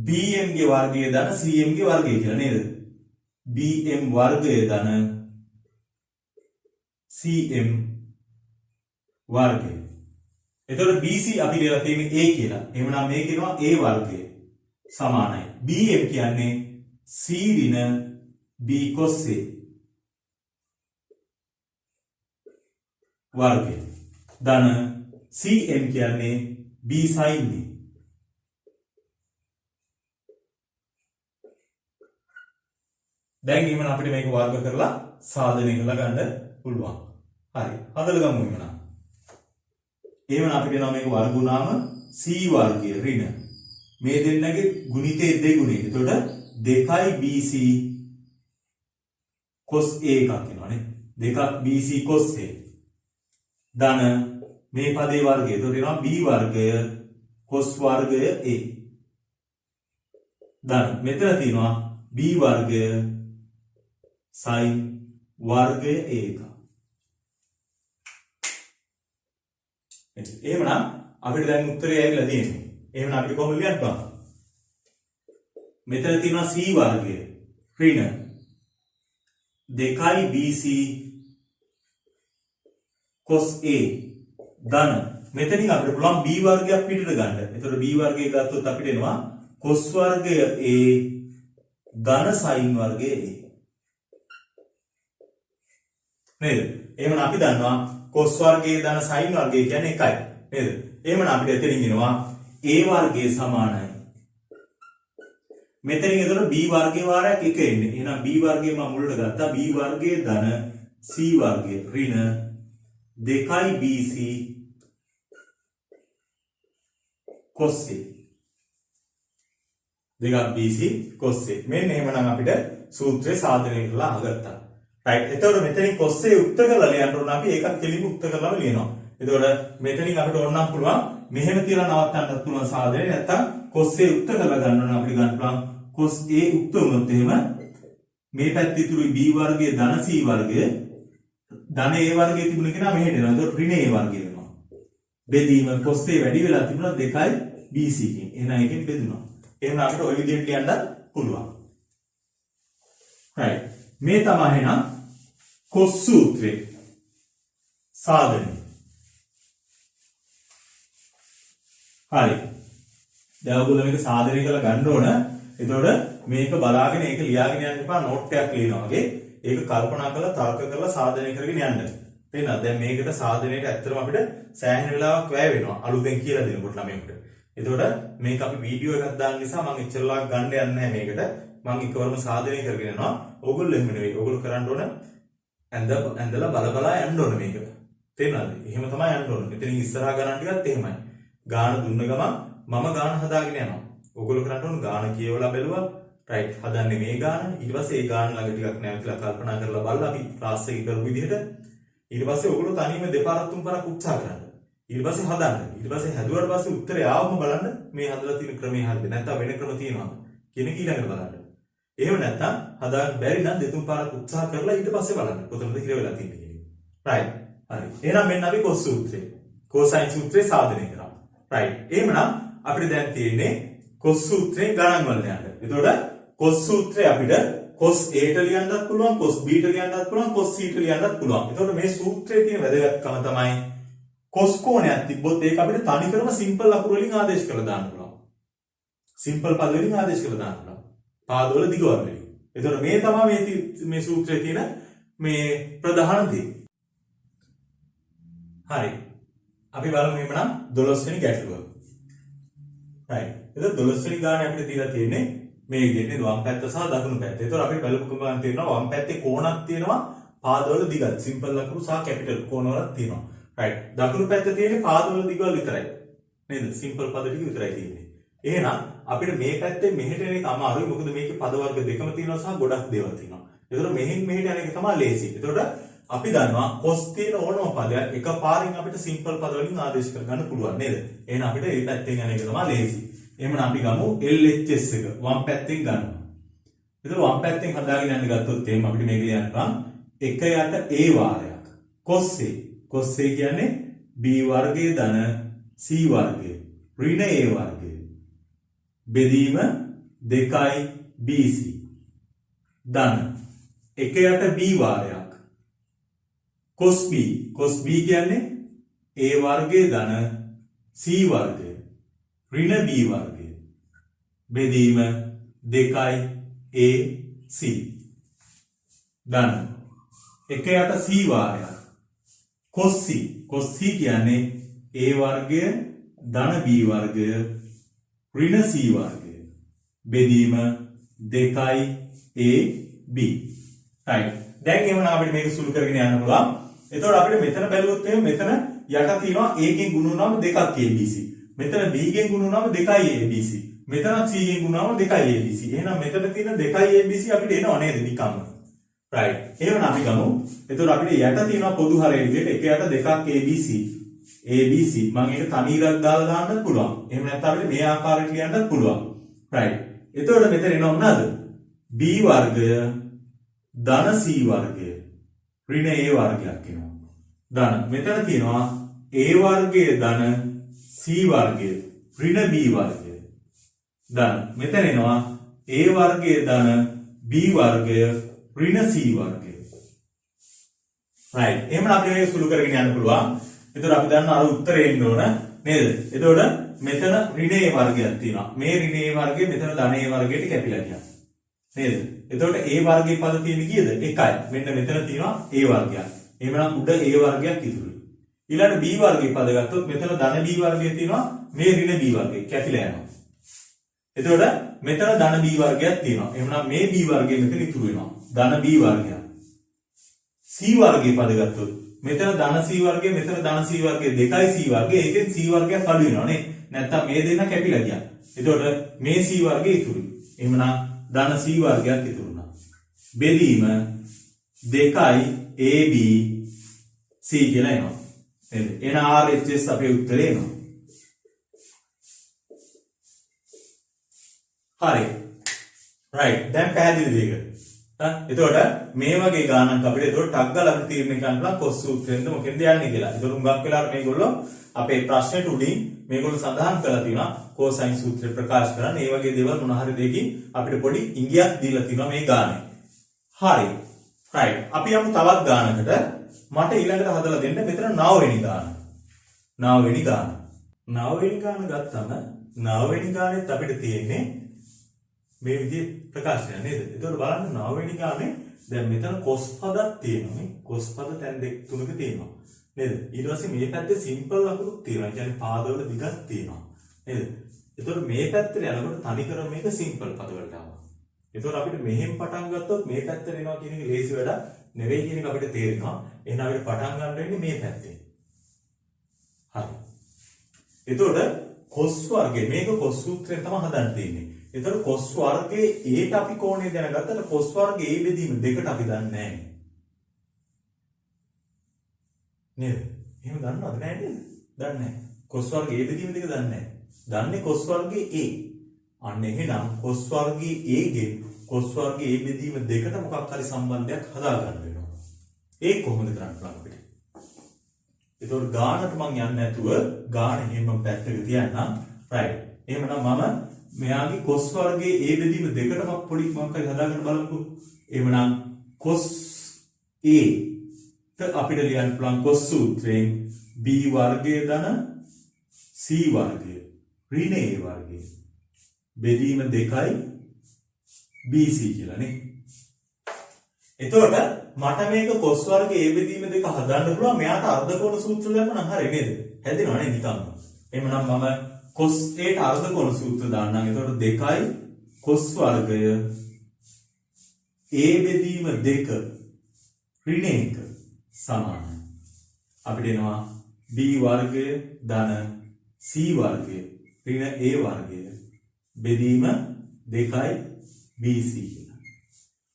BM ගේ වර්ගය ධන CM ගේ වර්ගය කියලා නේද? BM වර්ගය ධන CM වර්ගය. එතකොට BC අපි ලියලා තියෙන්නේ A කියලා. එහෙනම් මේ කියනවා A වර්ගය සමානයි. BM කියන්නේ C ඍණ B cos A වර්ගය. ධන CM කියන්නේ B sin A. දැන් ඊමණ අපිට මේක වර්ග කරලා සාධනය කරලා ගන්න පුළුවන්. හරි. හදලා ගමු ඊමණ. එහෙනම් අපිට එනවා මේක වර්ග වුණාම c වර්ගය ඍණ මේ දෙන්නගේ ගුණිතයේ දෙගුණය. එතකොට 2bc cos a එකක් එනවානේ. 2bc cos a ධන මේ පදේ වර්ගය. එතකොට එනවා b වර්ගය cos වර්ගය a ධන මෙතන තියෙනවා b වර්ගය sin වර්ගය ඒක. එහෙමනම් අපිට දැන් උත්තරය ඇවිල්ලා තියෙන්නේ. එහෙනම් අපිට කොහොමද ලියන්න පුළුවන්? මෙතන තියෙනවා c වර්ගය ඍණ 2 bc cos a ධන මෙතනින් අපිට පුළුවන් b වර්ගයක් පිටට ගන්න. එතකොට b වර්ගය ගත්තොත් අපිට එනවා cos වර්ගය a ධන sin වර්ගය a. නේද? එහෙනම් අපි දන්නවා cos වර්ගයේ ධන sin වර්ගය කියන්නේ එකයි. නේද? එහෙනම් අපිට එතනින් එනවා a වර්ගය සමානයි. මෙතනින් එතකොට b වර්ගයේ වාරයක් එක එන්නේ. එහෙනම් b වර්ගය මම මුලට ගත්තා. b වර්ගයේ ධන c වර්ගය ඍණ 2bc cos a. 2bc cos a. මෙන්න එහෙමනම් අපිට සූත්‍රය සාධනය කරලා අහගත්තා. right. එතකොට මෙතනින් cos a උක්ත කරලා ලියන්න ඕන අපි ඒකත් කෙලින්ම උක්ත කරලාම ලියනවා. එතකොට මෙතනින් අපිට ඕනනම් පුළුවන් මෙහෙම තියලා නවත්තන්නත් පුළුවන් සාධනය. නැත්තම් cos a උක්ත කරලා ගන්න ඕන අපිට ගන්න පුළුවන් cos a උක්ත වුණොත් එහෙම මේ පැත්ත ඉතුරුයි b වර්ගයේ ධන c වර්ගය ධන a වර්ගයේ තිබුණ කෙනා මෙහෙට එනවා. එතකොට ඍණ a වර්ගය වෙනවා. බෙදීම cos a වැඩි වෙලා තිබුණා 2යි bc කින්. එහෙනම් ඒකෙන් බෙදුණා. එහෙනම් අපිට ওই විදිහට ලියන්න පුළුවන්. right. මේ තමයි එහෙනම් cos සූත්‍රයේ සාධනය. හරි. දැන් ඔයගොල්ලෝ මේක සාධනය කරලා ගන්න ඕන. එතකොට මේක බලාගෙන ඒක ලියාගෙන යන්න එපා නෝට් එකක් ලියනවා වගේ. ඒක කල්පනා කරලා තර්ක කරලා සාධනය කරගෙන යන්න. තේරෙනවද? දැන් මේකට සාධනයට ඇත්තටම අපිට සෑහෙන වෙලාවක් වැය වෙනවා. අලුතෙන් කියලා දෙනකොට ළමයෙකුට. එතකොට මේක අපි වීඩියෝ එකක් දාන්න නිසා මම ඉච්චරලා ගන්න යන්නේ නැහැ මේකට. මම එකවරම සාධනය කරගෙන යනවා. ඕගොල්ලෝ එහෙම නෙවෙයි. ඕගොල්ලෝ කරන්න ඕන ඇඳලා බල යන්න ඕන මේක. තේරෙනවද? එහෙම තමයි යන්න ඕන. මෙතනින් ඉස්සරහා ගණන් ටිකත් එහෙමයි. ගාන දුන්න ගමන් මම ගාන හදාගෙන යනවා. ඕගොල්ලෝ කරන්න ඕන ගාන කියවලා බැලුවා. රයිට්. හදන්නේ මේ ගාන. ඊට පස්සේ ඒ ගාන ළඟ ටිකක් නැවතිලා කල්පනා කරලා බලලා අපි ක්ලාස් එකේ කරපු විදිහට ඊට පස්සේ ඕගොල්ලෝ තනියම දෙපාරක් තුන් පාරක් උත්සාහ කරන්න. ඊට පස්සේ හදන්න. ඊට පස්සේ හැදුවාට පස්සේ උත්තරේ ආවම බලන්න මේ හදලා තියෙන ක්‍රමේ හරියද නැත්නම් වෙන ක්‍රම තියෙනවද කියන එක ඊළඟට බලන්න. එහෙම නැත්නම් හදාගන්න බැරි නම් දෙතුන් පාරක් උත්සාහ කරලා ඊට පස්සේ බලන්න. කොතනද හිර වෙලා තියෙන්නේ කියන්නේ. රයිට්. හරි. එහෙනම් මෙන්න අපි cos සූත්‍රය. cosine සූත්‍රය සාධනය කරා. රයිට්. එහෙමනම් අපිට දැන් තියෙන්නේ cos සූත්‍රයෙන් ගණන් වලට යන්න. එතකොට cos සූත්‍රය අපිට cos a ට ලියන්නත් පුළුවන්, cos b ට ලියන්නත් පුළුවන්, cos c ට ලියන්නත් පුළුවන්. එතකොට මේ සූත්‍රයේ තියෙන වැදගත්කම තමයි cos කෝණයක් තිබ්බොත් ඒක අපිට තනිකරම සිම්පල් අකුරු වලින් ආදේශ කරලා දාන්න පුළුවන්. සිම්පල් පද වලින් ආදේශ කරලා දාන්න පුළුවන්. පාදවල දිග වර්ග වලින්. එතකොට මේ තමයි මේ සූත්‍රයේ තියෙන මේ ප්‍රධාන දේ. හරි. අපි බලමු එහෙනම් 12 වෙනි ගැටලුව. right. එතකොට 12 වෙනි ගානේ අපිට දීලා තියෙන්නේ මේ විදිහට වම් පැත්ත සහ දකුණු පැත්ත. එතකොට අපි බලපු ගමන් තියෙනවා වම් පැත්තේ කෝණක් තියෙනවා පාදවල දිගත් සිම්පල් අකුරු සහ කැපිටල් කෝණවලක් තියෙනවා. right. දකුණු පැත්තේ තියෙන්නේ පාදවල දිගවල විතරයි. නේද? සිම්පල් පද ටික විතරයි තියෙන්නේ. එහෙනම් අපිට මේ පැත්තේ මෙහෙට එන එක අමාරුයි. මොකද මේකේ පද වර්ග දෙකම තියෙනවා සහ ගොඩක් දේවල් තියෙනවා. එතකොට මෙහෙන් මෙහෙට යන එක තමයි ලේසි. එතකොට අපි දන්නවා cos තියෙන ඕනම පදයක් එකපාරින් අපිට සිම්පල් පද වලින් ආදේශ කරගන්න පුළුවන් නේද? එහෙනම් අපිට මේ පැත්තෙන් යන එක තමයි ලේසි. එහෙනම් අපි ගමු LHS එක වම් පැත්තෙන් ගන්නවා. එතකොට වම් පැත්තෙන් හදාගෙන යන්න ගත්තොත් එහෙනම් අපිට මේක ලියන්න පුළුවන් 1 යට a වාරයක්. cos a. cos a කියන්නේ b වර්ගයේ ධන c වර්ගය ඍණ a වර්ගය. බෙදීම 2යි bc. ධන 1 යට b වාරයක්. cos b. cos b කියන්නේ a වර්ගයේ ධන c වර්ගය ඍණ b වර්ගය. බෙදීම 2යි ac. ධන 1 යට c වාරයක්. cos c. cos c කියන්නේ a වර්ගය ධන b වර්ගය ඍණ c වර්ගය. බෙදීම 2යි ab. right. දැන් එහෙනම් අපිට මේක සුළු කරගෙන යන්න පුළුවන්. එතකොට අපිට මෙතන බැලුවොත් එහෙනම් මෙතන යට තියෙනවා a කින් ගුණ වුණාම 2ක් abc. මෙතන b කින් ගුණ වුණාම 2යි abc. මෙතන c කින් ගුණ වුණාම 2යි abc. එහෙනම් මෙතන තියෙන 2යි abc අපිට එනව නේද නිකම්ම. right. එහෙනම් අපි ගමු. එතකොට අපිට යට තියෙනවා පොදු හරය විදිහට 1 යට 2ක් abc. abc මම ඒක තනි ඉරක් දාලා දාන්නත් පුළුවන්. එහෙම නැත්නම් අපිට මේ ආකාරයට ලියන්නත් පුළුවන්. right. එතකොට මෙතන එනවා මොනවාද? b වර්ගය ධන c වර්ගය ඍණ a වර්ගයක් එනවා. ධන මෙතන තියෙනවා a වර්ගයේ ධන c වර්ගයේ ඍණ b වර්ගය. ධන මෙතන එනවා a වර්ගයේ ධන b වර්ගය ඍණ c වර්ගය. right එහෙනම් අපිට මේක සුළු කරගෙන යන්න පුළුවන්. එතකොට අපි දන්නවා අර උත්තරේ එන්න ඕන නේද? එතකොට මෙතන ඍණ a වර්ගයක් තියෙනවා. මේ ඍණ a වර්ගය මෙතන ධන a වර්ගයට කැපිලා ගියා. නේද? එතකොට a වර්ගයේ පද තියෙන්නේ කීයද? 1යි. මෙන්න මෙතන තියෙනවා a වර්ගයක්. එහෙනම් උඩ a වර්ගයක් ඉතුරුයි. ඊළඟ b වර්ගයේ පද ගත්තොත් මෙතන ධන b වර්ගය තියෙනවා. මේ ඍණ b වර්ගය කැපිලා යනවා. එතකොට මෙතන ධන b වර්ගයක් තියෙනවා. එහෙනම් මේ b වර්ගය මෙතන ඉතුරු වෙනවා. ධන b වර්ගයක්. c වර්ගයේ පද ගත්තොත් මෙතන ධන c වර්ගය මෙතන ධන c වර්ගය 2යි c වර්ගය. ඒකෙන් c වර්ගයක් අඩු වෙනවා නේ. නැත්තම් මේ දෙන්න කැපිලා ගියා. එතකොට මේ c වර්ගය ඉතුරුයි. එහෙනම් ධන c වර්ගයක් ඉතුරු වුණා. බෙදීම 2යි ab c කියලා එනවා. නේද? එන RHS අපේ උත්තරේ එනවා. හරි. right. දැන් පැහැදිලිද ඒක? එතකොට මේ වගේ ගානක් අපිට එතකොට ටක් ගාලා අපිට තීරණය කරන්න පුළුවන් කොස් සූත්‍රයෙන්ද මොකෙන්ද යන්නේ කියලා. ඒතකොට හුඟක් වෙලාවට මේගොල්ලෝ අපේ ප්‍රශ්නෙට උඩින් මේගොල්ලෝ සඳහන් කරලා තියෙනවා කොසයින් සූත්‍රය ප්‍රකාශ කරන්න. ඒ වගේ දේවල් මොන හරි දෙයකින් අපිට පොඩි ඉඟියක් දීලා තියෙනවා මේ ගානේ. හරි. right. අපි යමු තවත් ගානකට. මට ඊළඟට හදලා දෙන්න මෙතන 9 වෙනි ගාන. 9 වෙනි ගාන. 9 වෙනි ගාන ගත්තම 9 වෙනි ගානෙත් අපිට තියෙන්නේ මේ විදිහේ ප්‍රකාශනය නේද? එතකොට බලන්න 9 වෙනි ගානේ දැන් මෙතන කොස් පදක් තියෙනවා නේ. කොස් පද තැන් දෙක තුනක තියෙනවා. නේද? ඊට පස්සේ මේ පැත්තේ සිම්පල් අකුරුත් තියෙනවා. ඒ කියන්නේ පාදවල දිගක් තියෙනවා. නේද? එතකොට මේ පැත්තට යනකොට තනිකර මේක සිම්පල් පද වලට ආවා. එතකොට අපිට මෙහෙන් පටන් ගත්තොත් මේ පැත්තට එනවා කියන එක ලේසි වැඩක් නෙවෙයි කියන එක අපිට තේරෙනවා. එහෙනම් අපිට පටන් ගන්න වෙන්නේ මේ පැත්තේ. හරි. එතකොට කොස් වර්ගයේ මේක කොස් සූත්‍රයෙන් තමයි හදන්න තියෙන්නේ. එතකොට කොස් වර්ගයේ ඒට අපි කෝණය දැනගත්තට කොස් වර්ගයේ ඒ බෙදීම දෙකට අපි දන්නේ නැහැ. නේද? එහෙම දන්නවද නැහැ නේද? දන්නේ නැහැ. කොස් වර්ගයේ ඒ බෙදීම දෙක දන්නේ නැහැ. දන්නේ කොස් වර්ගයේ A. අන්න එහෙනම් කොස් වර්ගයේ A ගෙන් කොස් වර්ගයේ ඒ බෙදීම දෙකට මොකක් හරි සම්බන්ධයක් හදා ගන්න වෙනවා. ඒක කොහොමද කරන්න පුළුවන් අපිට? එතකොට ගානට මම යන්නේ නැතුව ගාන එහෙම පැත්තක තියන්නම්. right. එහෙමනම් මම මෙයාගේ කොස් වර්ගයේ ඒ බෙදීම දෙකටම පොඩි මොකක් හරි හදාගන්න බලමුකෝ. එහෙමනම් කොස් A ත අපිට ලියන්න පුළුවන් කොස් සූත්‍රයෙන් b වර්ගය ධන c වර්ගය ඍණ a වර්ගය බෙදීම 2යි bc කියලා නේ. එතකොට මට මේක කොස් වර්ගයේ a බෙදීම දෙක හදන්න පුළුවන්. මෙයාට අර්ධකෝණ සූත්‍ර දැම්මනම් හරි නේද? හැදෙනවා නේ නිකම්ම. එහෙනම් මම කොස් a ට අර්ධකෝණ සූත්‍ර දාන්නම්. එතකොට 2යි කොස් වර්ගය a බෙදීම 2 ඍණ 1 සමානයි. අපිට එනවා b වර්ගය ධන c වර්ගය ඍණ a වර්ගය බෙදීම 2යි bc කියලා.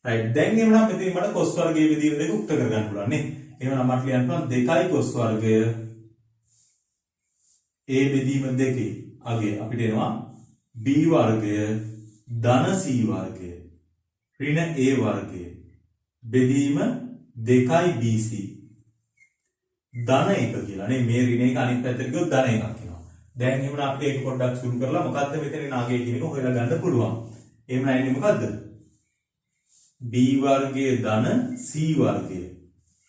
right. දැන් එනවා මෙතන මට කොස් වර්ගයේ බෙදීම දෙක උත්තර කරගන්න පුළුවන් නේ. එහෙනම් මට ලියන්න පුළුවන් 2යි කොස් වර්ගය a බෙදීම 2 අගේ අපිට එනවා b වර්ගය ධන c වර්ගය ඍණ a වර්ගය බෙදීම 2යි bc ධන 1 කියලා නේ. මේ ඍණ එක අනිත් පැත්තට ගියොත් ධන 1ක් එනවා. දැන් එහෙනම් අපිට ඒක පොඩ්ඩක් සුළු කරලා මොකද්ද මෙතන නාගය කියන එක හොයලා ගන්න පුළුවන්. එහෙනම් එන්නේ මොකද්ද? b වර්ගයේ ධන c වර්ගය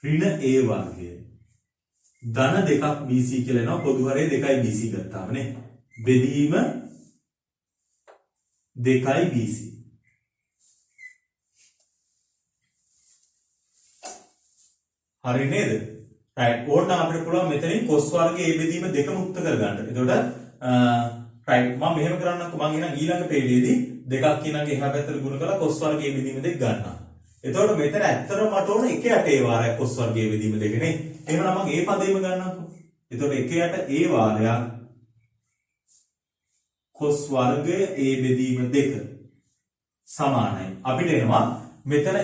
ඍණ a වර්ගය ධන 2ක් bc කියලා එනවා. පොදු හරේ 2යි bc ගත්තාම නේ. බෙදීම 2යි bc. හරි නේද? right. ඕන්න අපිට පුළුවන් මෙතනින් කොස් වර්ගයේ ඒ බෙදීම දෙකම උක්ත කරගන්න. එතකොට right මම මෙහෙම කරන්නම්කෝ. මම එහෙනම් ඊළඟ පේළියේදී දෙකක් කියනගේ එහා පැත්තට ගුණ කරලා කොස් වර්ගයේ බෙදීම දෙක ගන්නවා. එතකොට මෙතන ඇත්තටම මට ඕන එක යට ඒ වාරයක් කොස් වර්ගයේ බෙදීම දෙක නේ. එහෙනම් මම ඒ පදේම ගන්නම්කෝ. එතකොට එක යට ඒ වාරයක් කොස් වර්ගයේ ඒ බෙදීම දෙක සමානයි. අපිට එනවා මෙතන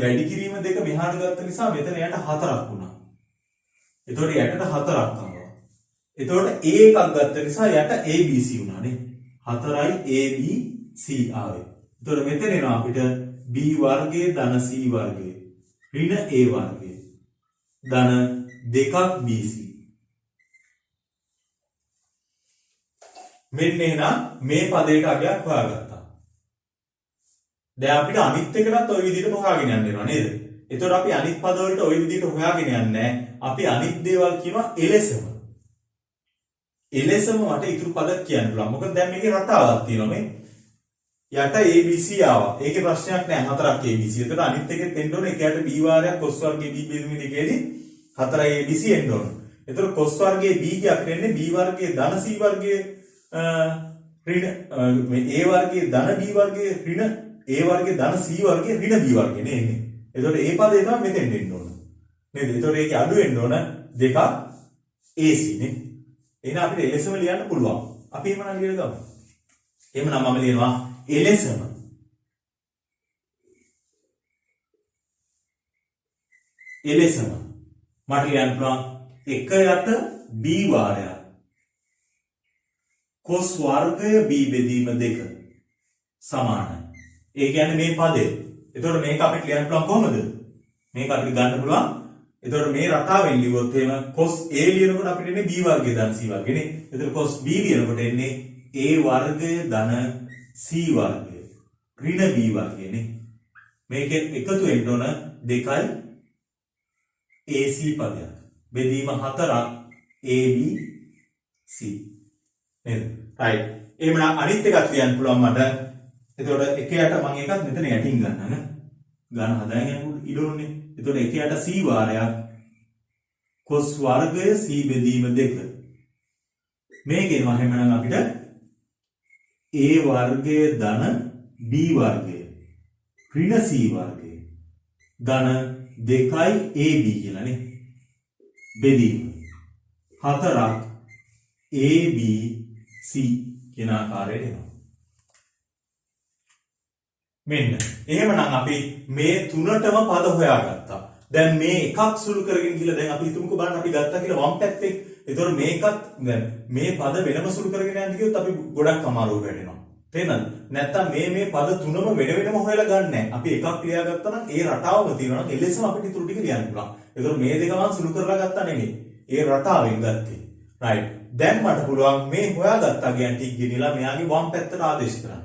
වැඩි කිරීම දෙක මෙහාට ගත්ත නිසා මෙතන යට 4ක් වුණා. එතකොට යටට 4ක් ආවා. එතකොට a එකක් ගත්ත නිසා යට abc වුණා නේ. 4යි abc ආවේ. එතකොට මෙතන එනවා අපිට b වර්ගයේ ධන c වර්ගයේ ඍණ a වර්ගය ධන 2ක් bc. මෙන්න එහෙනම් මේ පදයට අගයක් හොයාගත්තා. දැන් අපිට අනිත් එකටත් ওই විදිහට හොයාගෙන යන්න වෙනවා නේද? එතකොට අපි අනිත් පද වලට ওই විදිහට හොයාගෙන යන්නේ අපි අනිත් දේවල් කියනවා එලෙසම. එලෙසම මට ඉතුරු පද කියන්න පුළුවන්. මොකද දැන් මේකේ රටාවක් තියෙනවා මේ. යට ABC ආවා. ඒකේ ප්‍රශ්නයක් නෑ. හතරක් ABC. එතකොට අනිත් එකෙත් එන්න ඕනේ. එකයට B වාරයක් cos වර්ගයේ B බෙදීම දෙකේදී හතරයි ABC එන්න ඕනේ. එතකොට cos වර්ගයේ B කියක් එන්නේ B වර්ගයේ ධන C වර්ගයේ ඍණ මේ A වර්ගයේ ධන B වර්ගයේ ඍණ A වර්ගයේ ධන C වර්ගයේ ඍණ B වර්ගයේ නේ එන්නේ. එතකොට ඒ පදේ තමයි මෙතෙන් එන්න ඕන. නේද? එතකොට ඒකේ අඩු වෙන්න ඕන දෙකක් AC නේ. එහෙනම් අපිට එලෙසම ලියන්න පුළුවන්. අපි එහෙමනම් ලියලා ගමු. එහෙමනම් මම ලියනවා එලෙසම මට ලියන්න පුළුවන් 1 යට b වාරයක් cos වර්ගය b බෙදීම 2 සමානයි. ඒ කියන්නේ මේ පදේ. එතකොට මේක අපිට ලියන්න පුළුවන් කොහොමද? මේක අපිට ගන්න පුළුවන්. එතකොට මේ රටාවෙන් ලියුවොත් එහෙම cos a ලියනකොට අපිට එන්නේ b වර්ගය ධන c වර්ගය නේ. එතකොට cos b ලියනකොට එන්නේ a වර්ගය ධන c වර්ගය ඍණ b වර්ගය නේ. මේකෙන් එකතු වෙන්න ඕන 2යි AC පදයක්. බෙදීම 4ක් AB C. නේද? right. එහෙනම් අනිත් එකක් ලියන්න පුළුවන් මට. එතකොට එකයට මම එකක් මෙතන යටින් ගන්න ගන්න හදාගෙන යනකොට ඉඩෝන්නේ. එතකොට එකයට C වාරයක් cos වර්ගය C බෙදීම 2. මේකේනවා එහෙනම් අපිට A වර්ගය ධන B වර්ගය ඍණ C වර්ගය ධන 2යි AB කියලා නේ. බෙදීම 4ක් AB C කියන ආකාරයට එනවා. මෙන්න. එහෙමනම් අපි මේ තුනටම පද හොයාගත්තා. දැන් මේ එකක් සුළු කරගෙන ගිහලා දැන් අපි හිතමුකෝ බලන්න අපි ගත්තා කියලා වම් පැත්තේ. ඒතකොට මේකත් දැන් මේ පද වෙනම සුළු කරගෙන යන්න ගියොත් අපි ගොඩක් අමාරුව වැටෙනවා. තේරෙනවද? නැත්තම් මේ පද තුනම වෙන වෙනම හොයලා ගන්න නැහැ. අපි එකක් ලියාගත්තා නම් ඒ රටාවම තියෙනවා නම් එලෙසම අපිට ඉතුරු ටික ලියන්න පුළුවන්. ඒතකොට මේ දෙක මම සුළු කරලා ගත්තා නෙමෙයි. ඒ රටාවෙන් ගත්තේ. right. දැන් මට පුළුවන් මේ හොයාගත්තා කියන ටික ගෙනිලා මෙයාගේ වම් පැත්තට ආදේශ කරන්න.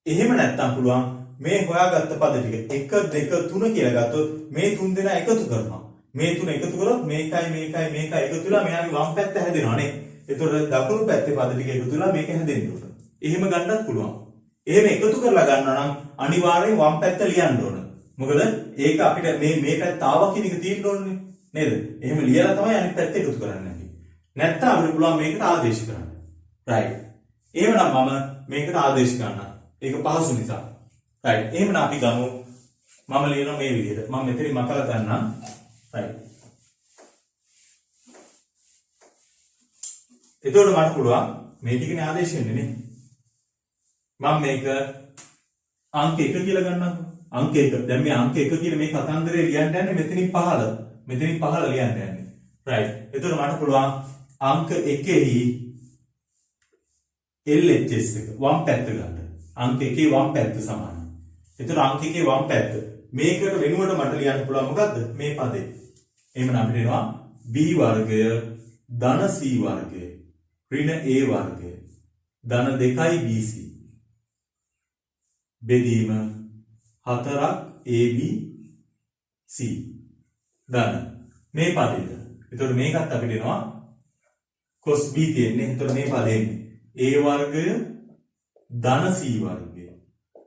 එහෙම නැත්තම් පුළුවන් මේ හොයාගත්ත පද ටික 1 2 3 කියලා ගත්තොත් මේ තුන් දෙනා එකතු කරනවා. මේ තුන එකතු කරොත් මේකයි එකතු වෙලා මෙයාගේ වම් පැත්ත හැදෙනවා නේ. ඒතකොට දකුණු පැත්තේ පද ටික එකතු වෙලා මේක හැදෙන්න ඕන. එහෙම ගන්නත් පුළුවන්. එහෙම එකතු කරලා ගන්නවා නම් අනිවාර්යෙන් වම් පැත්ත ලියන්න ඕන. මොකද ඒක අපිට මේ පැත්ත ආවා කියන එක තියෙන්න ඕනේ නේද? එහෙම ලියලා තමයි අනිත් පැත්ත එකතු කරන්නේ. නැත්තම් අපිට පුළුවන් මේකට ආදේශ කරන්න. right. එහෙමනම් මම මේකට ආදේශ කරනවා. ඒක පහසු නිසා. right. එහෙමනම් අපි ගමු මම ලියනවා මේ විදිහට. මම මෙතනින් මකලා ගන්නම්. right. එතකොට මට පුළුවන් මේ ටිකනේ ආදේශ වෙන්නේ නේ. මම මේක අංක 1 කියලා ගන්නම්කෝ. අංක 1. දැන් මේ අංක 1 කියන මේ කතන්දරේ ලියන්න යන්නේ මෙතනින් පහළ. මෙතනින් පහළ ලියන්න යන්නේ. right. එතකොට මට පුළුවන් අංක 1එහි LHS එක වම් පැත්ත ගන්න. අංක 1 වම් පැත්ත සමානයි. එතකොට අංක 1 වම් පැත්ත. මේකට වෙනුවට මට ලියන්න පුළුවන් මොකද්ද? මේ පදේ. එහෙනම් අපිට එනවා B වර්ගය ධන C වර්ගය ඍණ A වර්ගය ධන 2යි BC බෙදීම 4ක් AB C ධන මේ පදේට. එතකොට මේකත් අපිට එනවා cos B තියෙන්නේ. එතකොට මේ පදේ A වර්ගය ධන C වර්ගය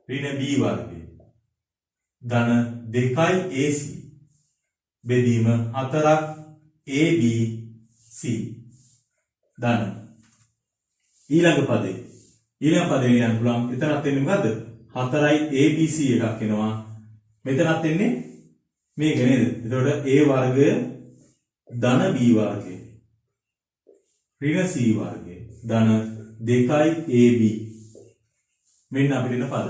ඍණ B වර්ගය ධන 2යි AC බෙදීම 4ක් AB C ධන ඊළඟ පදේ ලියන්න පුළුවන්. එතනත් එන්නේ මොකද්ද? 4යි ABC එකක් එනවා. මෙතනත් එන්නේ මේක නේද? එතකොට A වර්ගය ධන B වර්ගය ඍණ C වර්ගය ධන 2යි AB මෙන්න අපිට එන පද.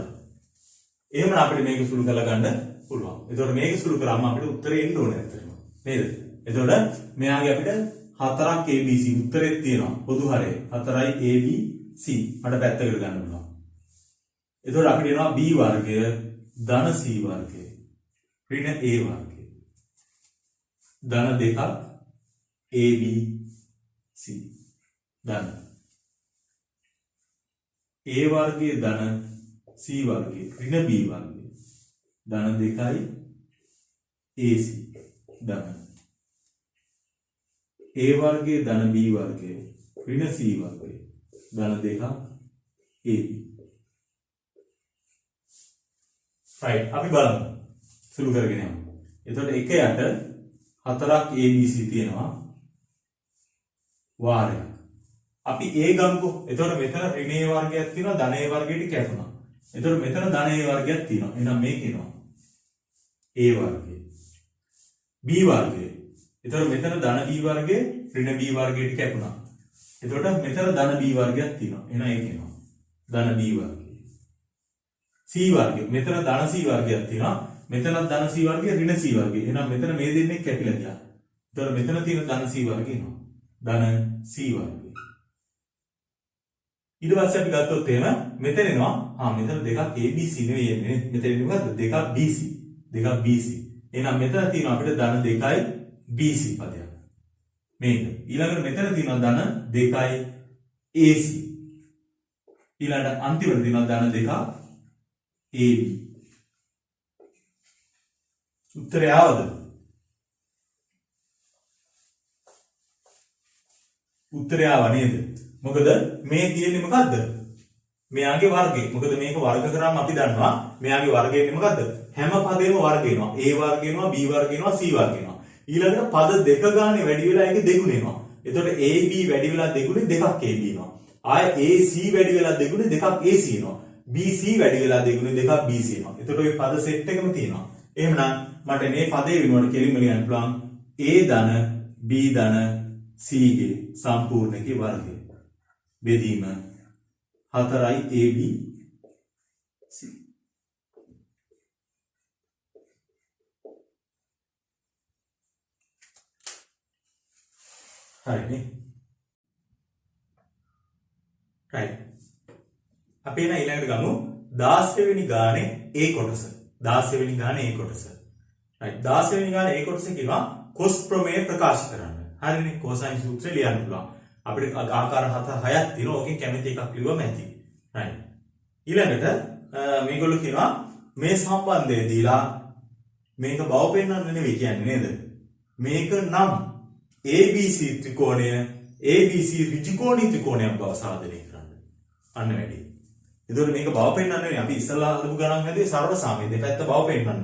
එහෙනම් අපිට මේක සුළු කරලා ගන්න පුළුවන්. එතකොට මේක සුළු කරාම අපිට උත්තරේ එන්න ඕනේ ඇත්තටම. නේද? එතකොට මෙයාගේ අපිට 4ක් ABC උත්තරේ තියෙනවා. පොදු හරය 4යි ABC මට පැත්තකට ගන්න පුළුවන්. එතකොට අපිට එනවා B වර්ගය ධන C වර්ගය ඍණ A වර්ගය ධන දෙකක් AB C ධන A වර්ගයේ ධන C වර්ගයේ ඍණ B වර්ගයේ ධන දෙකයි AC ධන A වර්ගයේ ධන B වර්ගයේ ඍණ C වර්ගයේ ධන දෙකක් AB right අපි බලමු සුළු කරගෙන යමු. එතකොට එක යට හතරක් ABC තියෙනවා වාරයක්. අපි A ගමුකෝ. එතකොට මෙතන ඍණ A වර්ගයක් තියෙනවා ධන A වර්ගයට කැපුණා. එතකොට මෙතන ධන A වර්ගයක් තියෙනවා. එහෙනම් මේ කියනවා A වර්ගය. B වර්ගය. එතකොට මෙතන ධන B වර්ගයේ ඍණ B වර්ගයට කැපුණා. එතකොට මෙතන ධන B වර්ගයක් තියෙනවා. එහෙනම් ඒ කියනවා ධන B වර්ගය. C වර්ගය. මෙතන ධන C වර්ගයක් තියෙනවා. මෙතන ධන C වර්ගය ඍණ C වර්ගය. එහෙනම් මෙතන මේ දෙන්නේ කැපිලා ගියා. එතකොට මෙතන තියෙන ධන C වර්ගය එනවා. ධන C වර්ගය. ඊට පස්සේ අපි ගත්තොත් එහෙම මෙතන එනවා මෙතන දෙකක් ABC නෙවෙයි එන්නේ. මෙතන එන්නේ මොකද්ද? දෙකක් BC. දෙකක් BC. එහෙනම් මෙතන තියෙනවා අපිට ධන 2යි BC පදයක්. මේක. ඊළඟට මෙතන තියෙනවා ධන 2යි AC. ඊළඟට අන්තිමට තියෙනවා ධන 2ක් AB. උත්තරය ආවද? උත්තරය ආව නේද? මොකද මේ තියෙන්නේ මොකද්ද? මෙයාගේ වර්ගය. මොකද මේක වර්ග කරාම අපි දන්නවා මෙයාගේ වර්ගය එන්නේ මොකද්ද? හැම පදේම වර්ග වෙනවා. A වර්ග වෙනවා, B වර්ග වෙනවා, C වර්ග වෙනවා. ඊළඟට පද දෙක ගානේ වැඩි වෙලා ඒකේ දෙගුණ වෙනවා. එතකොට AB වැඩි වෙලා දෙගුණේ දෙකක් AB වෙනවා. ආය AC වැඩි වෙලා දෙගුණේ දෙකක් AC වෙනවා. BC වැඩි වෙලා දෙගුණේ දෙකක් BC වෙනවා. එතකොට ওই පද සෙට් එකම තියෙනවා. එහෙමනම් මට මේ පදේ වෙනුවට කෙලින්ම ලියන්න පුළුවන් A ධන B ධන C ගේ සම්පූර්ණකේ වර්ගය. බෙදීම 4යි AB C. හරිනේ. right. අපි එන ඊළඟට ගමු 16 වෙනි ගානේ A කොටස. 16 වෙනි ගානේ A කොටස. right. 16 වෙනි ගානේ A කොටස කියනවා cos ප්‍රමේය ප්‍රකාශ කරන්න. හරිනේ. cosine සූත්‍රය ලියන්න පුළුවන්. අපිට ආකාර 7-6ක් තියෙනවා. ඕකෙන් කැමති එකක් ලියුවම ඇති. right. ඊළඟට මේගොල්ලෝ කියනවා මේ සම්බන්ධය දීලා මේක බව පෙන්වන්න නෙවෙයි කියන්නේ නේද? මේක නම් ABC ත්‍රිකෝණය ABC ඍජුකෝණී ත්‍රිකෝණයක් බව සාධනය කරන්න. අන්න වැඩි. එතකොට මේක බව පෙන්වන්න නෙවෙයි අපි ඉස්සලා අදපු ගණන් හැදුවේ සරල සාමය දෙපැත්ත බව පෙන්වන්න.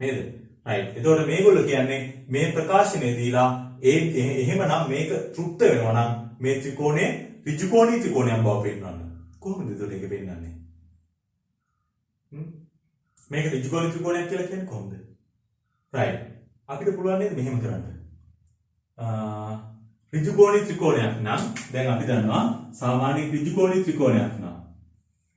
නේද? right. එතකොට මේගොල්ලෝ කියන්නේ මේ ප්‍රකාශනය දීලා එහෙමනම් මේක තෘප්ත වෙනවා නම් මේ ත්‍රිකෝණය ඍජුකෝණී ත්‍රිකෝණයක් බව පෙන්වන්න. කොහොමද එතකොට ඒක පෙන්වන්නේ? මේක ඍජුකෝණී ත්‍රිකෝණයක් කියලා කියන්නේ කොහොමද? right. අපිට පුළුවන් නේද මෙහෙම කරන්න? ඍජුකෝණී ත්‍රිකෝණයක් නම් දැන් අපි දන්නවා සාමාන්‍ය ඍජුකෝණී ත්‍රිකෝණයක් නම්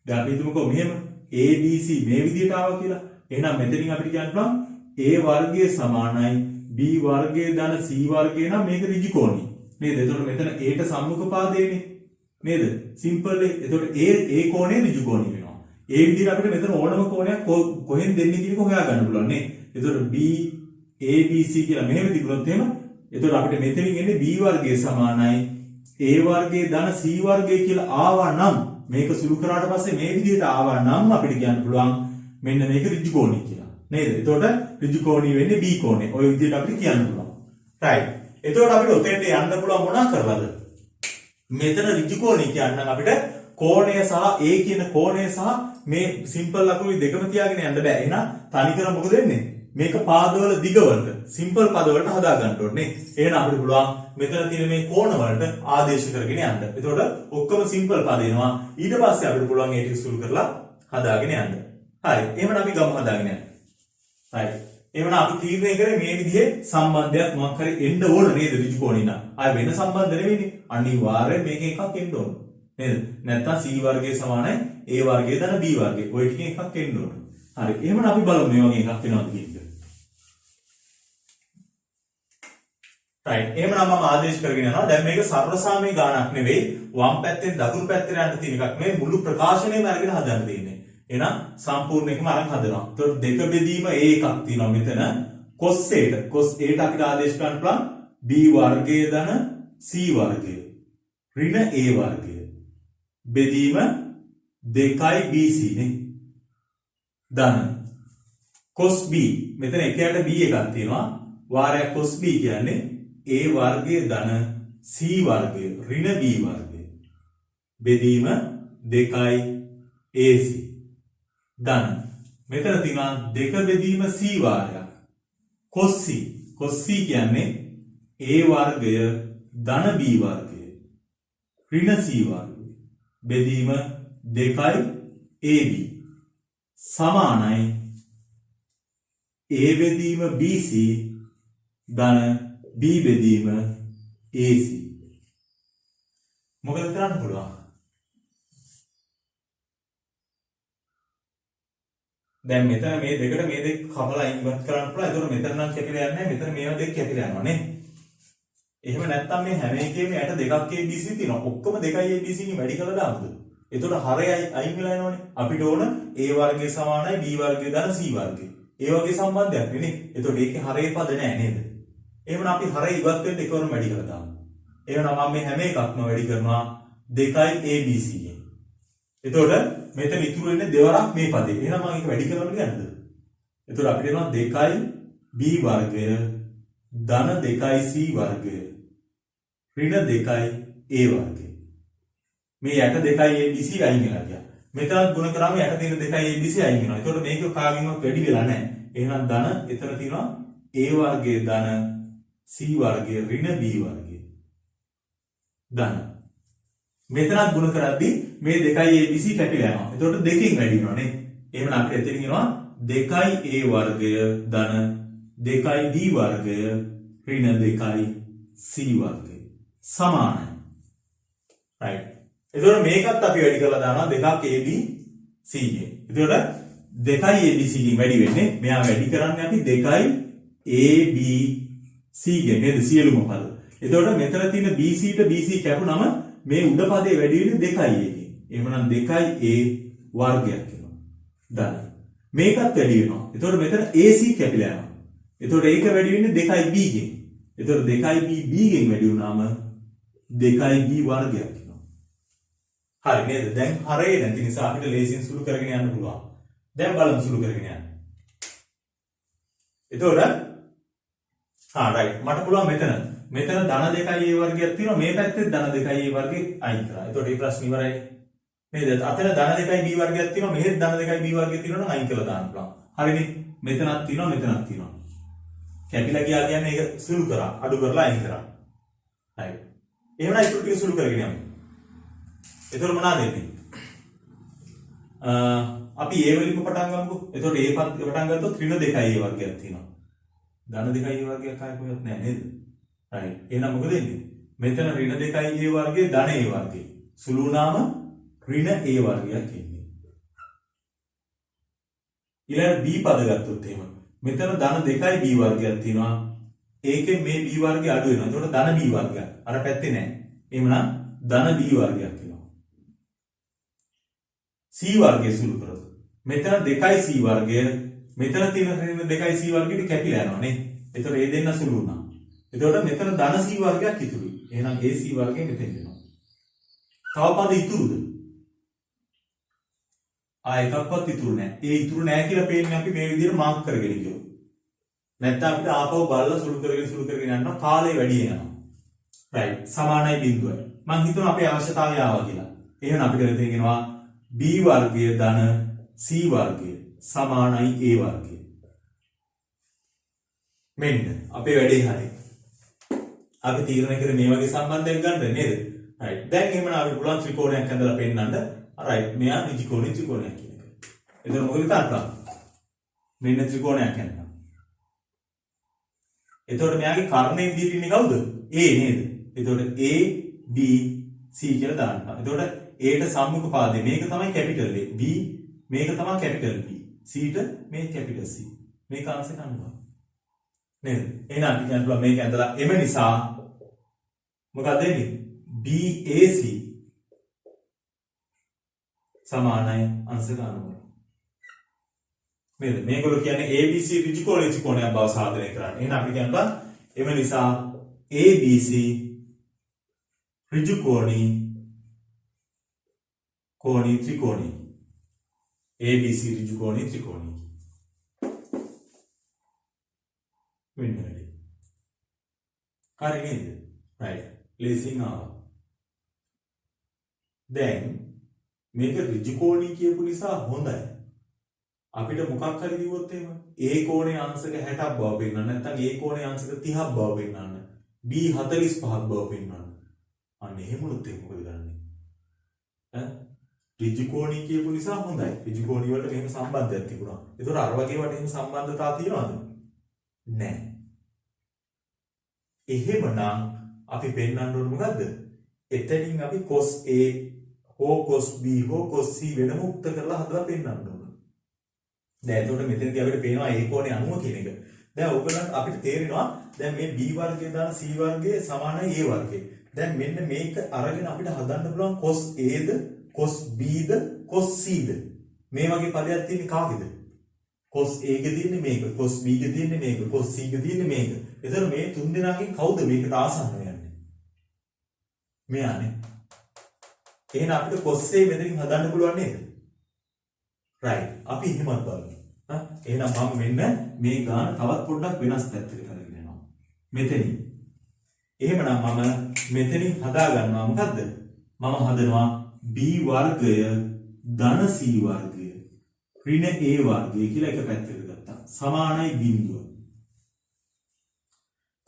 දැන් අපි හිතමුකෝ මෙහෙම ABC මේ විදිහට ආවා කියලා. එහෙනම් මෙතනින් අපිට කියන්න පුළුවන් A වර්ගය සමානයි B වර්ගයේ ධන C වර්ගය නම් මේක ඍජුකෝණී. නේද? එතකොට මෙතන A ට සම්මුඛ පාදයනේ. නේද? සිම්පල් එක. එතකොට A කෝණය ඍජුකෝණී වෙනවා. ඒ විදිහට අපිට මෙතන ඕනම කෝණයක් කොහෙන් දෙන්නේ කියන එක හොයා ගන්න පුළුවන් නේ. එතකොට B ABC කියලා මෙහෙම තිබුණොත් එහෙම එතකොට අපිට මෙතනින් එන්නේ B වර්ගය සමානයි A වර්ගයේ ධන C වර්ගය කියලා ආවා නම් මේක සුළු කරාට පස්සේ මේ විදිහට ආවා නම් අපිට කියන්න පුළුවන් මෙන්න මේක ඍජුකෝණී කියලා. නේද? එතකොට ඍජුකෝණී වෙන්නේ B කෝණය. ওই විදිහට අපිට කියන්න පුළුවන්. right. එතකොට අපිට උතෙන්ට යන්න පුළුවන් මොනවා කරලාද? මෙතන ඍජුකෝණී කියන්න අපිට කෝණය සහ A කියන කෝණය සහ මේ සිම්පල් ලකුණු දෙකම තියාගෙන යන්න බෑ. එහෙනම් තනිකර මොකද වෙන්නේ? මේක පාදවල දිග වලට සිම්පල් පද වලට හදා ගන්න ඕනේ. එහෙනම් අපිට පුළුවන් මෙතන තියෙන මේ කෝණ වලට ආදේශ කරගෙන යන්න. එතකොට ඔක්කොම සිම්පල් පද එනවා. ඊට පස්සේ අපිට පුළුවන් ඒ ටික සුළු කරලා හදාගෙන යන්න. හරි. එහෙනම් අපි ගමු හදාගෙන යන්න. හරි. එහෙනම් අපි තීරණය කරේ මේ විදිහේ සම්බන්ධයක් මොකක් හරි එන්න ඕන නේද ඍජුකෝණී නම්. ආය වෙන සම්බන්ධ නෙවෙයිනේ. අනිවාර්යයෙන් මේක එකක් එන්න ඕන. නේද? නැත්තම් C වර්ගය සමානයි A වර්ගය ධන B වර්ගය. ඔය ටිකෙන් එකක් එන්න ඕන. හරි. එහෙනම් අපි බලමු මේ වගේ එකක් වෙනවද කියන එක. right. එහෙනම් මම ආදේශ කරගෙන යනවා. දැන් මේක සර්වසාමී ගාණක් නෙවෙයි. වම් පැත්තෙන් දකුණු පැත්තට යන්න තියෙන එකක්. මේ මුළු ප්‍රකාශනයම අරගෙන හදන්න තියෙන්නේ. එහෙනම් සම්පූර්ණ එකම අරන් හදනවා. ඒතකොට දෙක බෙදීම A එකක් තියෙනවා මෙතන. cos A අපිට ආදේශ කරන්න පුළුවන් b වර්ගය ධන c වර්ගය ඍණ a වර්ගය බෙදීම 2bc නේ ධන cos b මෙතන එකයට b එකක් තියෙනවා වාරයක් cos b කියන්නේ a වර්ගය ධන c වර්ගය ඍණ b වර්ගය බෙදීම 2ac ධන මෙතන තියෙනවා 2 බෙදීම c වාරයක් cos c කියන්නේ a වර්ගය ධන b වර්ගය ඍණ c වර්ගය බෙදීම 2ab සමානයි a බෙදීම bc ධන b බෙදීම ac මොකද කරන්න පුළුවන් දැන් මෙතන මේ දෙකට මේ දෙක කපලා ඉවත් කරන්න පුළුවන්. ඒතකොට මෙතන නම් කැපිලා යන්නේ නැහැ. මෙතන මේවා දෙක කැපිලා යනවා නේ. එහෙම නැත්නම් මේ හැම එකේම යට දෙකක් ABC තියෙනවා. ඔක්කොම 2යි ABC කින් වැඩි කරලා දාමුද? ඒතකොට හරයයි අයින් වෙලා යනවනේ. අපිට ඕන A වර්ගය සමානයි B වර්ගය දාන C වර්ගය. ඒ වගේ සම්බන්ධයක් නේ. ඒතකොට ඒකේ හරයේ පද නැහැ නේද? එහෙනම් අපි හරය ඉවත් වෙන්න එකවරම වැඩි කරලා දාමු. එහෙනම් මම මේ හැම එකක්ම වැඩි කරනවා 2යි ABC කින්. එතකොට මෙතන ඉතුරු වෙන්නේ දෙවරක් මේ පදේ. එහෙනම් මම ඒක වැඩි කරන්න යන්නද? එතකොට අපිට එනවා 2යි b වර්ගය ධන 2යි c වර්ගය ඍණ 2යි a වර්ගය. මේ යට 2යි abc අයින් වෙලා ගියා. මෙතනත් ගුණ කරාම යට තියෙන 2යි abc අයින් වෙනවා. එතකොට මේක කාගෙන්වත් වැඩි වෙලා නැහැ. එහෙනම් ධන එතන තියෙනවා a වර්ගය ධන c වර්ගය ඍණ b වර්ගය. ධන මෙතනත් ගුණ කරද්දී මේ 2යි ABC කැපිලා යනවා. එතකොට දෙකකින් වැඩි වෙනවා නේ. එහෙනම් අපිට එතනින් එනවා 2යි A වර්ගය ධන 2යි B වර්ගය ඍණ 2යි C වර්ගය සමානයි. right. එතකොට මේකත් අපි වැඩි කරලා දානවා 2ක් AB C ගේ. එතකොට 2යි ABC ගෙන් වැඩි වෙන්නේ මෙයා වැඩි කරන්නේ අපි 2යි AB C ගේ නේද සියලුම පද. එතකොට මෙතන තියෙන BC ට BC කැපුනම මේ උඩ පදේ වැඩි වෙන්නේ 2යි එකකින්. එහෙමනම් 2යි a වර්ගයක් වෙනවා. ධන. මේකත් වැඩි වෙනවා. එතකොට මෙතන AC කැපිලා යනවා. එතකොට ඒක වැඩි වෙන්නේ 2යි b ගෙන්. එතකොට 2යි b ගෙන් වැඩි වුණාම 2යි b වර්ගයක් වෙනවා. හරි නේද? දැන් හරේ නැති නිසා අපිට ලේසියෙන් සුළු කරගෙන යන්න පුළුවන්. දැන් බලමු සුළු කරගෙන යන්න. එතකොට right මට පුළුවන් මෙතන ධන 2යි a වර්ගයක් තියෙනවා මේ පැත්තේ ධන 2යි a වර්ගේ අයින් කරා. එතකොට මේ ප්‍රශ්නේ ඉවරයි. නේද? අතන ධන 2යි b වර්ගයක් තියෙනවා මෙහෙත් ධන 2යි b වර්ගයක් තියෙනවා නම් අයින් කරලා දාන්න පුළුවන්. හරිනේ? මෙතනක් තියෙනවා මෙතනක් තියෙනවා. කැපිලා ගියා කියන්නේ ඒක සුළු කරා අඩු කරලා අයින් කරා. හරි. එහෙනම් ඒක ටික සුළු කරගෙන යමු. එතකොට මොනවාද එන්නේ? අපි a වලින් පටන් ගමුකෝ. එතකොට a පටන් ගත්තොත් ඍණ 2යි a වර්ගයක් තියෙනවා. ධන 2යි a වර්ගයක් ආයෙ කොහෙවත් නැහැ නේද? right. එහෙනම් මොකද වෙන්නේ? මෙතන ඍණ 2යි a වර්ගයේ ධන a වර්ගය. සුළු වුණාම ඍණ a වර්ගයක් එන්නේ. ඊළඟ b පද ගත්තොත් එහෙම. මෙතන ධන 2යි b වර්ගයක් තියෙනවා. ඒකෙන් මේ b වර්ගය අඩු වෙනවා. එතකොට ධන b වර්ගයක්. අර පැත්තේ නැහැ. එහෙමනම් ධන b වර්ගයක් වෙනවා. c වර්ගය සුළු කරොත්. මෙතන 2යි c වර්ගය. මෙතන තියෙන ඍණ 2යි c වර්ගයට කැපිලා යනවා නේ. එතකොට මේ දෙන්න සුළු වුණා. එතකොට මෙතන ධන c වර්ගයක් ඉතුරුයි. එහෙනම් AC වර්ගය මෙතෙන් එනවා. තව පද ඉතුරුද? එකක්වත් ඉතුරු නැහැ. ඒ ඉතුරු නැහැ කියලා පේන්නේ අපි මේ විදිහට මාක් කරගෙන ගියොත්. නැත්නම් අපිට ආපහු බලලා සුළු කරගෙන යනවා කාලය වැඩි වෙනවා. right. සමානයි බිඳුවයි. මම හිතනවා අපේ අවශ්‍යතාවය ආවා කියලා. එහෙනම් අපිට තේරෙනවා B වර්ගය ධන C වර්ගය සමානයි A වර්ගය. මෙන්න අපේ වැඩේ හරියි. අපි තීරණය කරේ මේ වගේ සම්බන්ධයක් ගන්න නේද? right. දැන් එහෙමනම් අපි පුළුවන් ත්‍රිකෝණයක් ඇඳලා පෙන්නන්න. right. මෙයා ත්‍රිකෝණයක් කියන එක. එතන මොකද කරන්නේ? මෙන්න ත්‍රිකෝණයක් ඇඳලා. එතකොට මෙයාගේ කර්ණයේ විදිහට ඉන්නේ කවුද? A නේද? එතකොට A B C කියලා දාන්න. එතකොට A ට සම්මුඛ පාදේ මේක තමයි කැපිටල් A. B මේක තමයි කැපිටල් B. C ට මේ කැපිටල් C. මේක අංශ ගන්නවා. නේද? එහෙනම් අපි කියනවා මේක ඇඳලා එම නිසා මොකක්ද වෙන්නේ? BAC සමානයි අංශ ගන්නවා. නේද? මේගොල්ලෝ කියන්නේ ABC ඍජු කෝණීය ත්‍රිකෝණයක් බව සාධනය කරන්නේ. එහෙනම් අපි කියනවා එම නිසා ABC ඍජු කෝණීය ත්‍රිකෝණී. ABC ඍජු කෝණීය ත්‍රිකෝණී. මෙන්න හරි. හරි නේද? right. ලේසියෙන් ආවා. දැන් මේක ඍජු කෝණී කියපු නිසා හොඳයි. අපිට මොකක් හරි කිව්වොත් එහෙම A කෝණයේ අංශක 60ක් බව පෙන්නන්න නැත්නම් A කෝණයේ අංශක 30ක් බව පෙන්නන්න B 45ක් බව පෙන්නන්න. අන්න එහෙම උත් ඒක මොකද ගන්නෙ? ඍජු කෝණී කියපු නිසා හොඳයි. ඍජු කෝණී වලට මෙහෙම සම්බන්ධයක් තිබුණා. ඒතකොට අර වගේ වට එහෙම සම්බන්ධතාව තියනවද? නැහැ. එහෙමනම් අපි පෙන්නන්න ඕන මොකද්ද? එතනින් අපි cos A හෝ cos B හෝ cos C වෙනම උක්ත කරලා හදලා පෙන්නන්න ඕන. දැන් එතකොට මෙතනදී අපිට පේනවා A කෝණේ 90 කියන එක. දැන් ඕගොල්ලන්ට අපිට තේරෙනවා දැන් මේ B වර්ගය දාන C වර්ගය සමානයි A වර්ගය. දැන් මෙන්න මේක අරගෙන අපිට හදන්න පුළුවන් cos A the cos B the cos C ද මේ වගේ පදයක් තියෙන්නේ කාගේද? cos A ගේ තියෙන්නේ මේක, cos B ගේ තියෙන්නේ මේක, cos C ගේ තියෙන්නේ මේක. එතන මේ තුන් දෙනාගෙන් කවුද මේකට ආසන්න යන්නේ? මෙයානේ. එහෙනම් අපිට cos A මෙතනින් හදන්න පුළුවන් නේද? right. අපි එහෙමත් බලමු. එහෙනම් මම මෙන්න මේ ගාන තවත් පොඩ්ඩක් වෙනස් පැත්තකට කරගෙන යනවා. මෙතනින්. එහෙමනම් මම මෙතනින් හදා ගන්නවා මොකද්ද? මම හදනවා B වර්ගය ධන C වර්ගය ඍණ A වර්ගය කියලා එක පැත්තකට ගත්තා. සමානයි බිඳුව.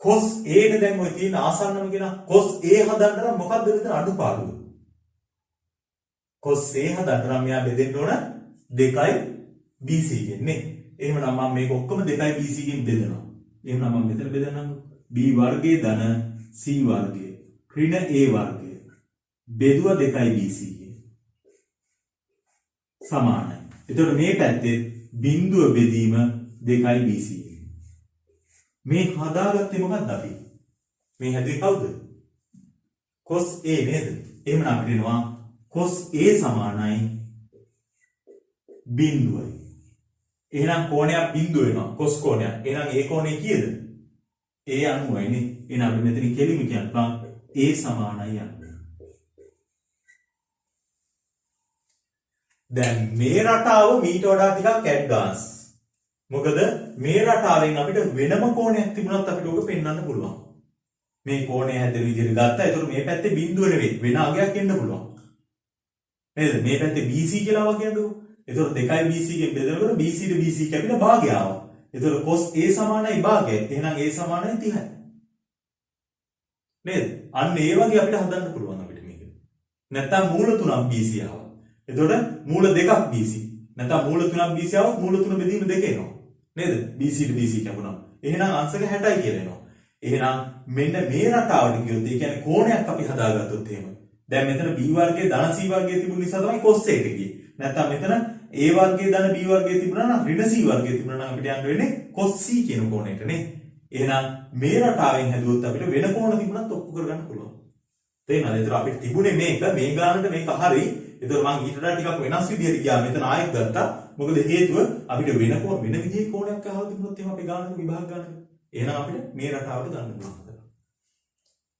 cos A නේ දැන් ඔය තියෙන ආසන්නම කියන cos A හදන්න නම් මොකද්ද මෙතන අඩුපාඩුව? cos A හදන්න නම් මෙයා බෙදෙන්න ඕන 2යි BC ගෙන්නේ. එහෙමනම් මම මේක ඔක්කොම 2යි BC ගෙන් බෙදනවා. එහෙනම් මම මෙතන බෙදන්නම් B වර්ගයේ ධන C වර්ගයේ ඍණ A වර්ගය බෙදුවා 2යි BC ගෙන් සමානයි. එතකොට මේ පැත්තේ බිඳුව බෙදීම 2යි BC ගෙන්. මේ හදාගත්තේ මොකක්ද අපි? මේ හැදුවේ කවුද? cos A නේද? එහෙනම් අපිට එනවා cos A සමානයි බිඳුවයි. එහෙනම් කෝණයක් බිඳුව වෙනවා cos කෝණයක්. එහෙනම් ඒ කෝණය කීයද? A 90යි නේ. එහෙනම් අපි මෙතන කෙලිම කියන්නම් A සමානයි 90. දැන් මේ රටාව මීට වඩා ටිකක් ඇඩ්වාන්ස්. මොකද මේ රටාවෙන් අපිට වෙනම කෝණයක් තිබුණත් අපිට ඕක පෙන්වන්න පුළුවන්. මේ කෝණය හැදෙන විදිහට ගත්තා. ඒතකොට මේ පැත්තේ බිඳුව නෙවෙයි වෙන අගයක් එන්න පුළුවන්. නේද? මේ පැත්තේ BC කියලා වගේනද? එතකොට 2යි BC ගෙන් බෙදනකොට BC ට BC කැපිලා භාගය ආවා. එතකොට cos A සමානයි භාගයයි. එහෙනම් A සමානයි 30යි. නේද? අන්න ඒ වගේ අපිට හදන්න පුළුවන් අපිට මේක. නැත්තම් මූල 3ක් BC ආවා. එතකොට මූල 2ක් BC. නැත්තම් මූල 3ක් BC ආවොත් මූල 3 බෙදීම 2 එනවා. නේද? BC ට BC කැපුණා. එහෙනම් අංශක 60යි කියලා එනවා. එහෙනම් මෙන්න මේ රටාවට ගියොත් ඒ කියන්නේ කෝණයක් අපි හදාගත්තොත් එහෙම. දැන් මෙතන B වර්ගයේ ධන C වර්ගයේ තිබුණ නිසා තමයි cos A එක ගියේ. නැත්තම් මෙතන A වර්ගයේ ධන B වර්ගයේ තිබුණා නම් ඍණ C වර්ගයේ තිබුණා නම් අපිට යන්න වෙන්නේ cos C කියන කෝණයට නේ. එහෙනම් මේ රටාවෙන් හැදුවොත් අපිට වෙන කෝණ තිබුණත් ඔප්පු කරගන්න පුළුවන්. තේරෙනවද? ඒතර අපිට තිබුණේ මේක මේ ගානට මේක හරි. ඒතර මම ඊට වඩා ටිකක් වෙනස් විදියට ගියා. මෙතන ආයෙත් ගත්තා. මොකද හේතුව අපිට වෙන විදිහේ කෝණයක් අහලා තිබුණොත් එහෙම අපේ ගානක විභාග ගන්නක. එහෙනම් අපිට මේ රටාවට ගන්න පුළුවන්.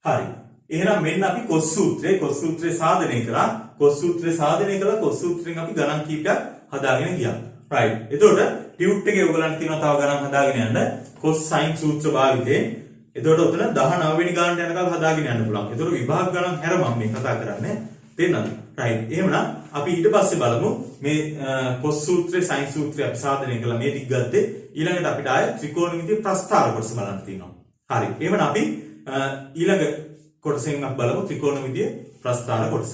හරි. එහෙනම් මෙන්න අපි cos සූත්‍රය සාධනය කරා. cos සූත්‍රයෙන් අපි ගණන් කීපයක් හදාගෙන ගියා. right. එතකොට ටියුට් එකේ ඔයගලන්ට තියෙනවා තව ගණන් හදාගෙන යන්න. cos sin සූත්‍ර භාවිතයෙන්. එතකොට උතන 19 වෙනි ගානට යනකම් හදාගෙන යන්න පුළුවන්. එතකොට විභාග ගණන් හැර මම මේ කතා කරන්නේ. තේරෙනවද? right. එහෙමනම් අපි ඊට පස්සේ බලමු මේ cos සූත්‍රය sin සූත්‍රය අපි සාධනය කළා මේ ටික ගත්තේ. ඊළඟට අපිට ආයේ ත්‍රිකෝණමිතිය ප්‍රස්ථාර කොටස බලන්න තියෙනවා. හරි. එහෙමනම් අපි ඊළඟ කොටසෙන් අපි බලමු ත්‍රිකෝණමිතිය ප්‍රස්ථාර කොටස.